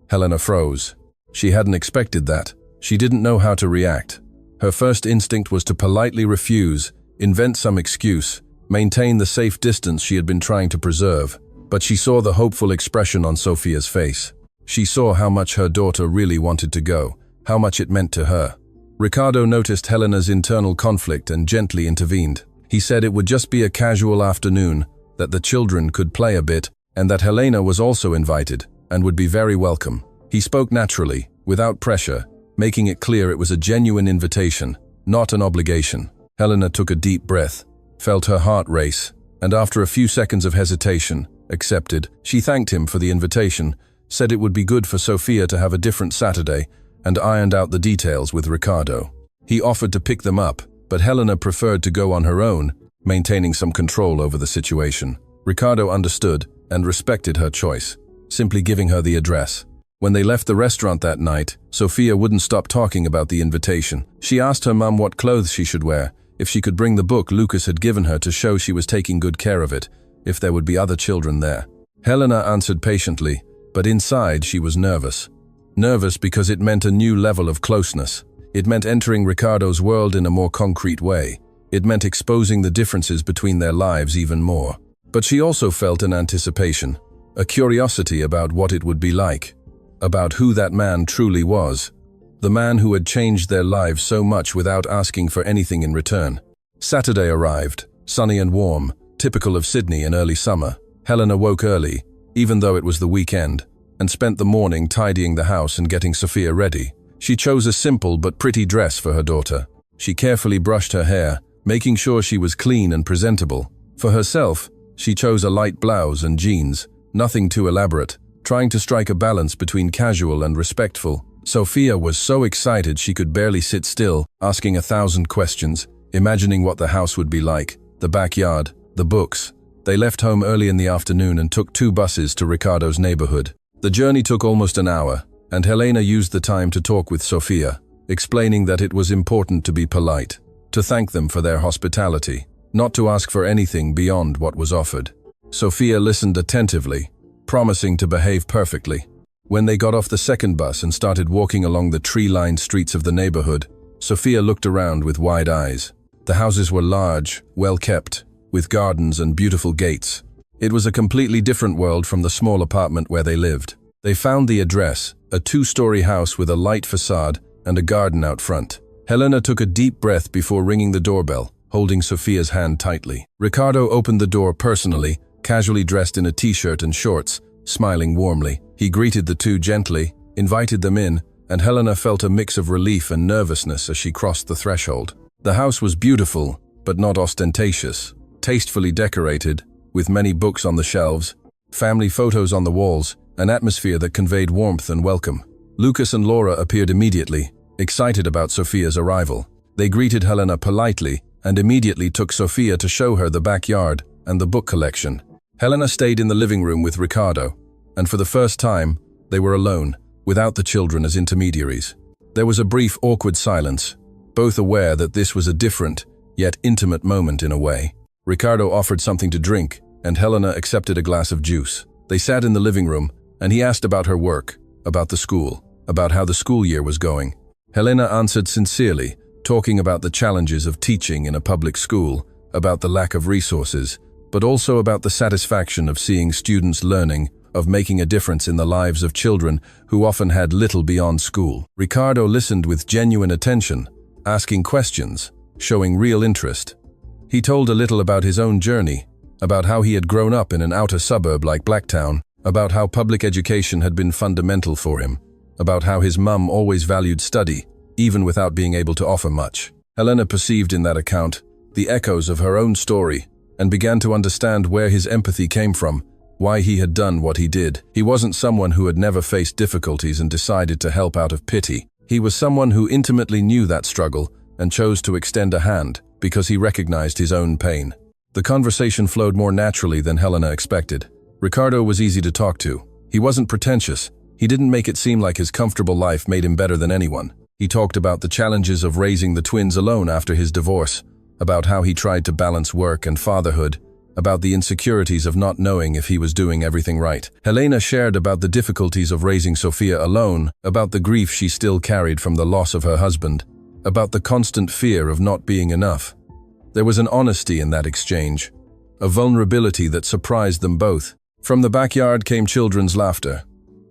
Helena froze. She hadn't expected that. She didn't know how to react. Her first instinct was to politely refuse, invent some excuse, maintain the safe distance she had been trying to preserve. But she saw the hopeful expression on Sofia's face. She saw how much her daughter really wanted to go, how much it meant to her. Ricardo noticed Helena's internal conflict and gently intervened. He said it would just be a casual afternoon, that the children could play a bit, and that Helena was also invited, and would be very welcome. He spoke naturally, without pressure, making it clear it was a genuine invitation, not an obligation. Helena took a deep breath, felt her heart race, and after a few seconds of hesitation, accepted. She thanked him for the invitation, said it would be good for Sofia to have a different Saturday, and ironed out the details with Ricardo. He offered to pick them up, but Helena preferred to go on her own, maintaining some control over the situation. Ricardo understood and respected her choice, simply giving her the address. When they left the restaurant that night, Sofia wouldn't stop talking about the invitation. She asked her mum what clothes she should wear, if she could bring the book Lucas had given her to show she was taking good care of it, if there would be other children there. Helena answered patiently, but inside she was nervous. Nervous because it meant a new level of closeness. It meant entering Ricardo's world in a more concrete way. It meant exposing the differences between their lives even more. But she also felt an anticipation, a curiosity about what it would be like, about who that man truly was, the man who had changed their lives so much without asking for anything in return. Saturday arrived, sunny and warm, typical of Sydney in early summer. Helena woke early, even though it was the weekend, and spent the morning tidying the house and getting Sophia ready. She chose a simple but pretty dress for her daughter. She carefully brushed her hair, making sure she was clean and presentable. For herself, she chose a light blouse and jeans, nothing too elaborate, trying to strike a balance between casual and respectful. Sophia was so excited she could barely sit still, asking 1,000 questions, imagining what the house would be like, the backyard, the books. They left home early in the afternoon and took 2 buses to Ricardo's neighborhood. The journey took almost an hour, and Helena used the time to talk with Sophia, explaining that it was important to be polite, to thank them for their hospitality, not to ask for anything beyond what was offered. Sophia listened attentively, promising to behave perfectly. When they got off the second bus and started walking along the tree-lined streets of the neighborhood, Sophia looked around with wide eyes. The houses were large, well-kept, with gardens and beautiful gates. It was a completely different world from the small apartment where they lived. They found the address, a 2-story house with a light facade and a garden out front. Helena took a deep breath before ringing the doorbell, holding Sophia's hand tightly. Ricardo opened the door personally, casually dressed in a t-shirt and shorts, smiling warmly. He greeted the 2 gently, invited them in, and Helena felt a mix of relief and nervousness as she crossed the threshold. The house was beautiful, but not ostentatious, tastefully decorated, with many books on the shelves, family photos on the walls, an atmosphere that conveyed warmth and welcome. Lucas and Laura appeared immediately, excited about Sophia's arrival. They greeted Helena politely and immediately took Sophia to show her the backyard and the book collection. Helena stayed in the living room with Ricardo, and for the first time, they were alone, without the children as intermediaries. There was a brief, awkward silence, both aware that this was a different, yet intimate moment in a way. Ricardo offered something to drink, and Helena accepted a glass of juice. They sat in the living room, and he asked about her work, about the school, about how the school year was going. Helena answered sincerely, talking about the challenges of teaching in a public school, about the lack of resources, but also about the satisfaction of seeing students learning, of making a difference in the lives of children who often had little beyond school. Ricardo listened with genuine attention, asking questions, showing real interest. He told a little about his own journey, about how he had grown up in an outer suburb like Blacktown, about how public education had been fundamental for him, about how his mum always valued study, even without being able to offer much. Helena perceived in that account the echoes of her own story and began to understand where his empathy came from, why he had done what he did. He wasn't someone who had never faced difficulties and decided to help out of pity. He was someone who intimately knew that struggle and chose to extend a hand because he recognized his own pain. The conversation flowed more naturally than Helena expected. Ricardo was easy to talk to. He wasn't pretentious. He didn't make it seem like his comfortable life made him better than anyone. He talked about the challenges of raising the twins alone after his divorce, about how he tried to balance work and fatherhood, about the insecurities of not knowing if he was doing everything right. Helena shared about the difficulties of raising Sophia alone, about the grief she still carried from the loss of her husband, about the constant fear of not being enough. There was an honesty in that exchange, a vulnerability that surprised them both. From the backyard came children's laughter.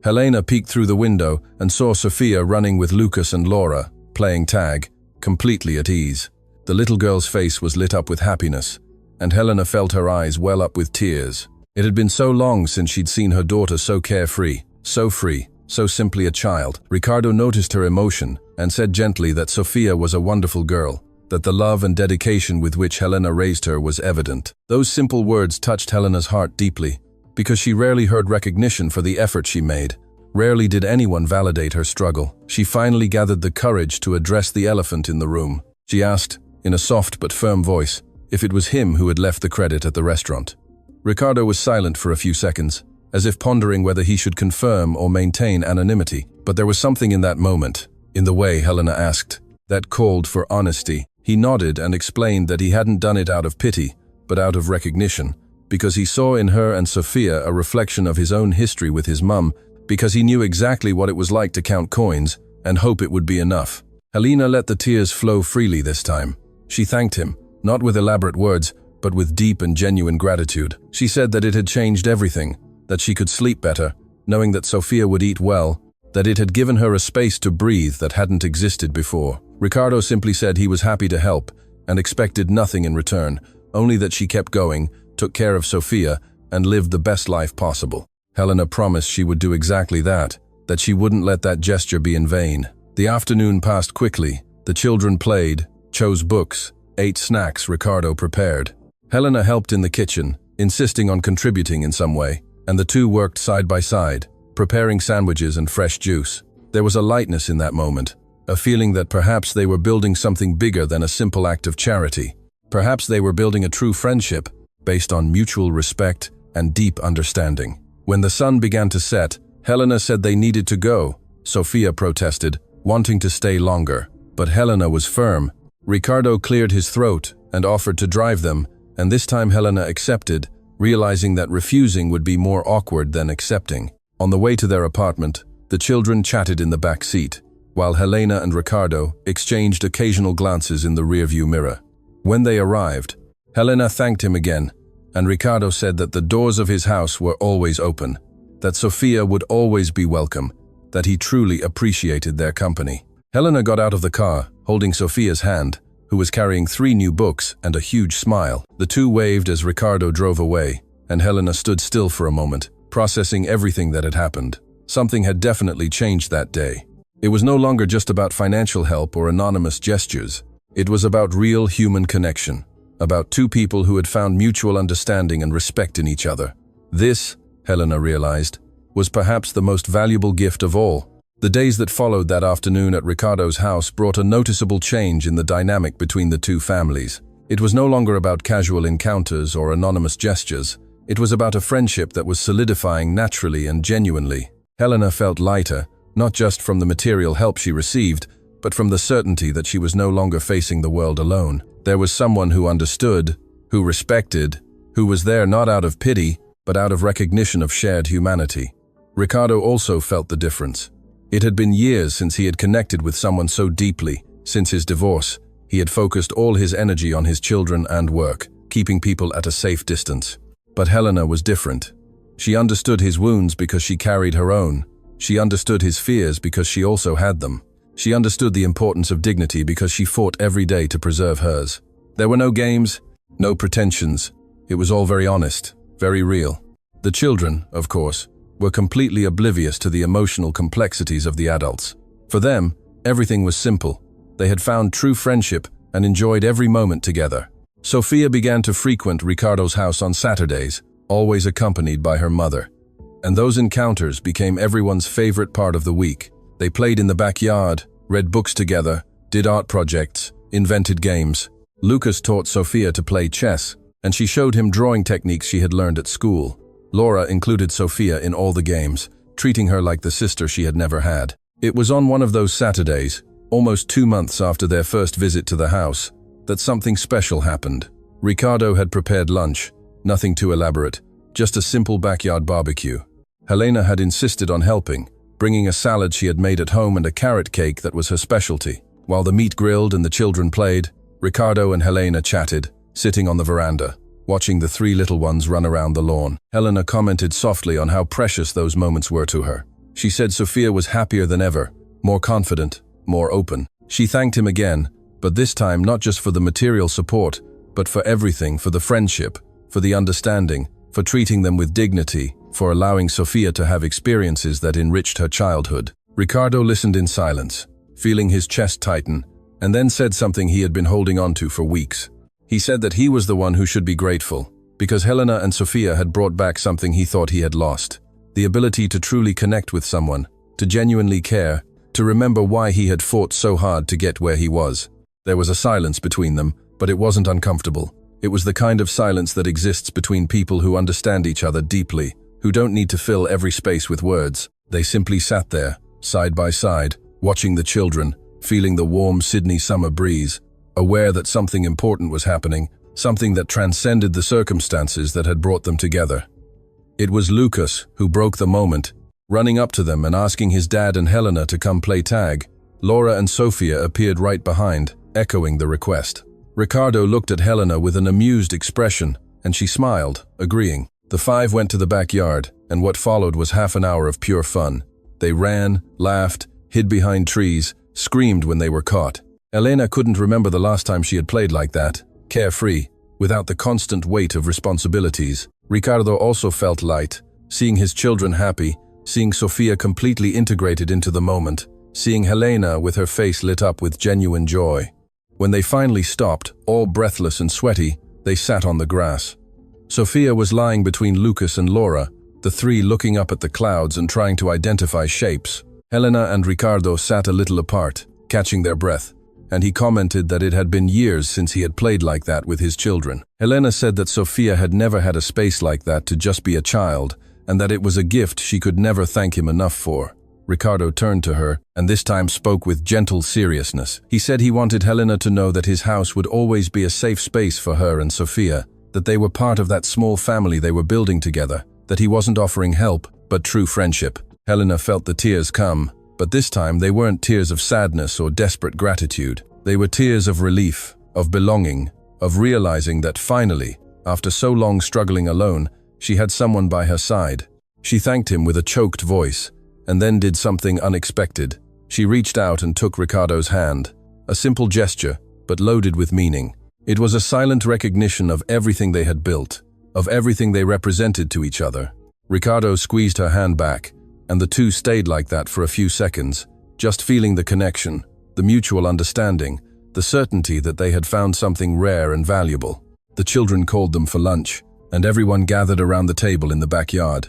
Helena peeked through the window and saw Sophia running with Lucas and Laura, playing tag, completely at ease. The little girl's face was lit up with happiness, and Helena felt her eyes well up with tears. It had been so long since she'd seen her daughter so carefree, so free, so simply a child. Ricardo noticed her emotion and said gently that Sophia was a wonderful girl, that the love and dedication with which Helena raised her was evident. Those simple words touched Helena's heart deeply, because she rarely heard recognition for the effort she made. Rarely did anyone validate her struggle. She finally gathered the courage to address the elephant in the room. She asked, in a soft but firm voice, if it was him who had left the credit at the restaurant. Ricardo was silent for a few seconds, as if pondering whether he should confirm or maintain anonymity. But there was something in that moment, in the way Helena asked, that called for honesty. He nodded and explained that he hadn't done it out of pity, but out of recognition, because he saw in her and Sophia a reflection of his own history with his mum because he knew exactly what it was like to count coins and hope it would be enough. Helena let the tears flow freely this time. She thanked him, not with elaborate words, but with deep and genuine gratitude. She said that it had changed everything, that she could sleep better, knowing that Sofia would eat well, that it had given her a space to breathe that hadn't existed before. Ricardo simply said he was happy to help and expected nothing in return, only that she kept going, took care of Sofia, and lived the best life possible. Helena promised she would do exactly that she wouldn't let that gesture be in vain. The afternoon passed quickly. The children played, chose books, ate snacks Ricardo prepared. Helena helped in the kitchen, insisting on contributing in some way, and the two worked side by side, preparing sandwiches and fresh juice. There was a lightness in that moment, a feeling that perhaps they were building something bigger than a simple act of charity. Perhaps they were building a true friendship based on mutual respect and deep understanding. When the sun began to set, Helena said they needed to go. Sofia protested, wanting to stay longer, but Helena was firm. Ricardo cleared his throat and offered to drive them, and this time Helena accepted, realizing that refusing would be more awkward than accepting. On the way to their apartment, the children chatted in the back seat, while Helena and Ricardo exchanged occasional glances in the rearview mirror. When they arrived, Helena thanked him again, and Ricardo said that the doors of his house were always open, that Sofia would always be welcome, that he truly appreciated their company. Helena got out of the car, holding Sofia's hand, who was carrying 3 new books and a huge smile. The two waved as Ricardo drove away, and Helena stood still for a moment, processing everything that had happened. Something had definitely changed that day. It was no longer just about financial help or anonymous gestures. It was about real human connection, about two people who had found mutual understanding and respect in each other. This, Helena realized, was perhaps the most valuable gift of all. The days that followed that afternoon at Ricardo's house brought a noticeable change in the dynamic between the two families. It was no longer about casual encounters or anonymous gestures. It was about a friendship that was solidifying naturally and genuinely. Helena felt lighter, not just from the material help she received, but from the certainty that she was no longer facing the world alone. There was someone who understood, who respected, who was there not out of pity, but out of recognition of shared humanity. Ricardo also felt the difference. It had been years since he had connected with someone so deeply. Since his divorce, he had focused all his energy on his children and work, keeping people at a safe distance. But Helena was different. She understood his wounds because she carried her own. She understood his fears because she also had them. She understood the importance of dignity because she fought every day to preserve hers. There were no games, no pretensions. It was all very honest, very real. The children, of course, were completely oblivious to the emotional complexities of the adults. For them, everything was simple. They had found true friendship and enjoyed every moment together. Sofia began to frequent Ricardo's house on Saturdays, always accompanied by her mother. And those encounters became everyone's favorite part of the week. They played in the backyard, read books together, did art projects, invented games. Lucas taught Sofia to play chess, and she showed him drawing techniques she had learned at school. Laura included Sofia in all the games, treating her like the sister she had never had. It was on one of those Saturdays, almost 2 months after their first visit to the house, that something special happened. Ricardo had prepared lunch, nothing too elaborate, just a simple backyard barbecue. Helena had insisted on helping, bringing a salad she had made at home and a carrot cake that was her specialty. While the meat grilled and the children played, Ricardo and Helena chatted, sitting on the veranda, watching the 3 little ones run around the lawn. Helena commented softly on how precious those moments were to her. She said Sofia was happier than ever, more confident, more open. She thanked him again, but this time not just for the material support, but for everything, for the friendship, for the understanding, for treating them with dignity, for allowing Sofia to have experiences that enriched her childhood. Ricardo listened in silence, feeling his chest tighten, and then said something he had been holding on to for weeks. He said that he was the one who should be grateful, because Helena and Sofia had brought back something he thought he had lost. The ability to truly connect with someone, to genuinely care, to remember why he had fought so hard to get where he was. There was a silence between them, but it wasn't uncomfortable. It was the kind of silence that exists between people who understand each other deeply, who don't need to fill every space with words. They simply sat there, side by side, watching the children, feeling the warm Sydney summer breeze, aware that something important was happening, something that transcended the circumstances that had brought them together. It was Lucas who broke the moment. Running up to them and asking his dad and Helena to come play tag, Laura and Sofia appeared right behind, echoing the request. Ricardo looked at Helena with an amused expression, and she smiled, agreeing. The five went to the backyard, and what followed was half an hour of pure fun. They ran, laughed, hid behind trees, screamed when they were caught. Elena couldn't remember the last time she had played like that, carefree, without the constant weight of responsibilities. Ricardo also felt light, seeing his children happy, seeing Sofia completely integrated into the moment, seeing Helena with her face lit up with genuine joy. When they finally stopped, all breathless and sweaty, they sat on the grass. Sofia was lying between Lucas and Laura, the three looking up at the clouds and trying to identify shapes. Helena and Ricardo sat a little apart, catching their breath, and he commented that it had been years since he had played like that with his children. Helena said that Sofia had never had a space like that to just be a child, and that it was a gift she could never thank him enough for. Ricardo turned to her, and this time spoke with gentle seriousness. He said he wanted Helena to know that his house would always be a safe space for her and Sofia, that they were part of that small family they were building together, that he wasn't offering help, but true friendship. Helena felt the tears come, but this time they weren't tears of sadness or desperate gratitude. They were tears of relief, of belonging, of realizing that finally, after so long struggling alone, she had someone by her side. She thanked him with a choked voice, and then did something unexpected. She reached out and took Ricardo's hand, a simple gesture, but loaded with meaning. It was a silent recognition of everything they had built, of everything they represented to each other. Ricardo squeezed her hand back, and the two stayed like that for a few seconds, just feeling the connection, the mutual understanding, the certainty that they had found something rare and valuable. The children called them for lunch, and everyone gathered around the table in the backyard.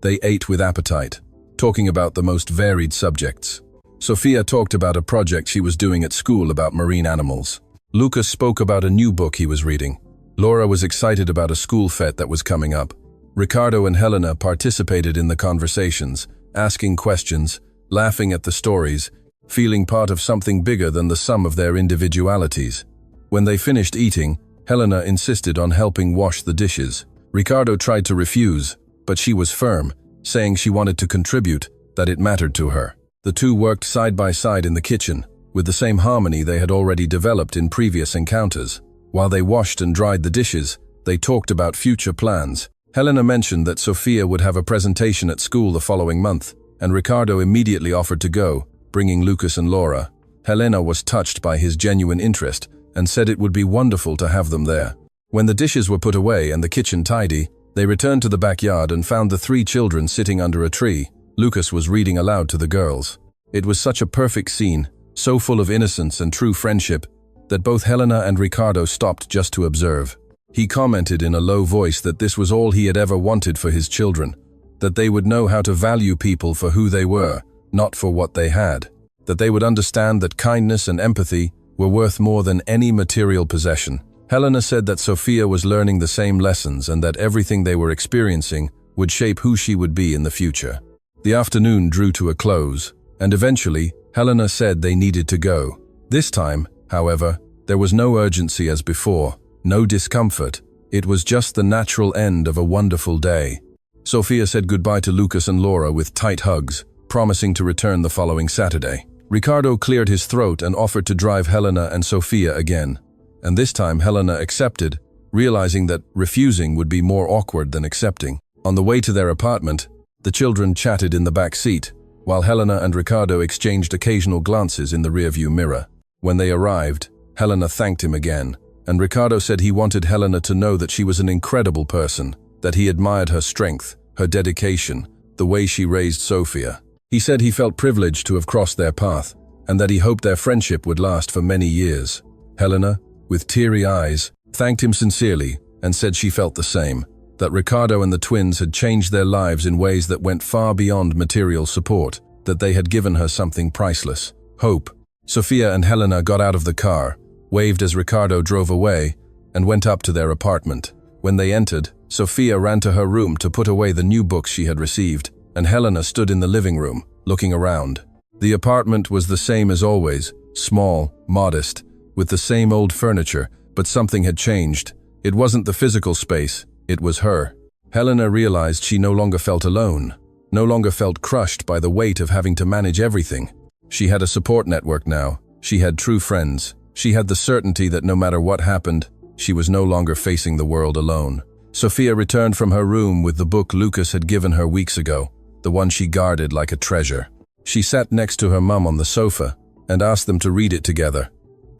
They ate with appetite, talking about the most varied subjects. Sofia talked about a project she was doing at school about marine animals. Lucas spoke about a new book he was reading. Laura was excited about a school fete that was coming up. Ricardo and Helena participated in the conversations, asking questions, laughing at the stories, feeling part of something bigger than the sum of their individualities. When they finished eating, Helena insisted on helping wash the dishes. Ricardo tried to refuse, but she was firm, saying she wanted to contribute, that it mattered to her. The two worked side by side in the kitchen, with the same harmony they had already developed in previous encounters. While they washed and dried the dishes, they talked about future plans. Helena mentioned that Sofia would have a presentation at school the following month, and Ricardo immediately offered to go, bringing Lucas and Laura. Helena was touched by his genuine interest and said it would be wonderful to have them there. When the dishes were put away and the kitchen tidy, they returned to the backyard and found the three children sitting under a tree. Lucas was reading aloud to the girls. It was such a perfect scene, so full of innocence and true friendship, that both Helena and Ricardo stopped just to observe. He commented in a low voice that this was all he had ever wanted for his children, that they would know how to value people for who they were, not for what they had, that they would understand that kindness and empathy were worth more than any material possession. Helena said that Sofia was learning the same lessons and that everything they were experiencing would shape who she would be in the future. The afternoon drew to a close, and eventually, Helena said they needed to go. This time, however, there was no urgency as before, no discomfort. It was just the natural end of a wonderful day. Sofia said goodbye to Lucas and Laura with tight hugs, promising to return the following Saturday. Ricardo cleared his throat and offered to drive Helena and Sofia again. And this time Helena accepted, realizing that refusing would be more awkward than accepting. On the way to their apartment, the children chatted in the back seat, while Helena and Ricardo exchanged occasional glances in the rearview mirror. When they arrived, Helena thanked him again, and Ricardo said he wanted Helena to know that she was an incredible person, that he admired her strength, her dedication, the way she raised Sofia. He said he felt privileged to have crossed their path, and that he hoped their friendship would last for many years. Helena, with teary eyes, thanked him sincerely and said she felt the same, that Ricardo and the twins had changed their lives in ways that went far beyond material support, that they had given her something priceless, hope. Sofia and Helena got out of the car, waved as Ricardo drove away, and went up to their apartment. When they entered, Sofia ran to her room to put away the new books she had received, and Helena stood in the living room, looking around. The apartment was the same as always, small, modest, with the same old furniture, but something had changed. It wasn't the physical space, it was her. Helena realized she no longer felt alone. no longer felt crushed by the weight of having to manage everything. She had a support network now. She had true friends. She had the certainty that no matter what happened, she was no longer facing the world alone. Sophia returned from her room with the book Lucas had given her weeks ago, the one she guarded like a treasure. She sat next to her mum on the sofa and asked them to read it together.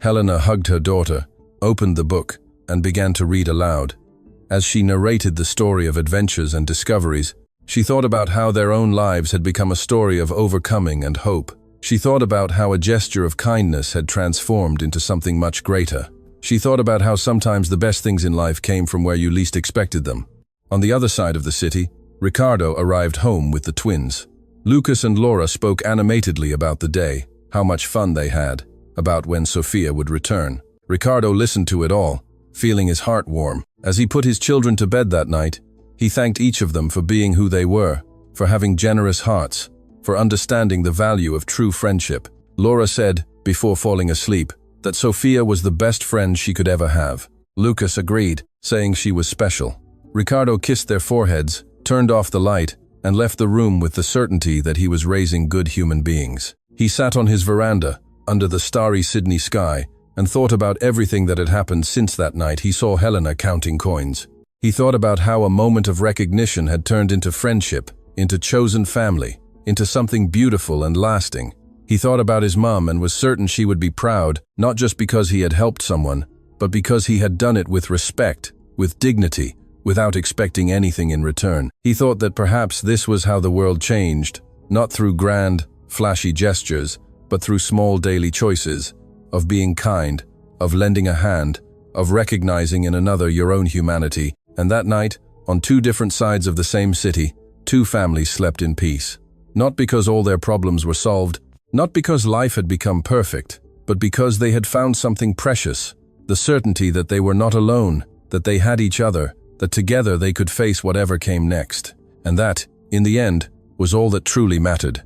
Helena hugged her daughter, opened the book, and began to read aloud. As she narrated the story of adventures and discoveries, she thought about how their own lives had become a story of overcoming and hope. She thought about how a gesture of kindness had transformed into something much greater. She thought about how sometimes the best things in life came from where you least expected them. On the other side of the city, Ricardo arrived home with the twins. Lucas and Laura spoke animatedly about the day, how much fun they had, about when Sophia would return. Ricardo listened to it all, feeling his heart warm. As he put his children to bed that night, he thanked each of them for being who they were, for having generous hearts, for understanding the value of true friendship. Laura said, before falling asleep, that Sophia was the best friend she could ever have. Lucas agreed, saying she was special. Ricardo kissed their foreheads, turned off the light, and left the room with the certainty that he was raising good human beings. He sat on his veranda, under the starry Sydney sky, and thought about everything that had happened since that night he saw Helena counting coins. He thought about how a moment of recognition had turned into friendship, into chosen family, into something beautiful and lasting. He thought about his mum and was certain she would be proud, not just because he had helped someone, but because he had done it with respect, with dignity, without expecting anything in return. He thought that perhaps this was how the world changed, not through grand, flashy gestures, but through small daily choices, of being kind, of lending a hand, of recognizing in another your own humanity. And that night, on two different sides of the same city, two families slept in peace. Not because all their problems were solved, not because life had become perfect, but because they had found something precious, the certainty that they were not alone, that they had each other, that together they could face whatever came next. And that, in the end, was all that truly mattered.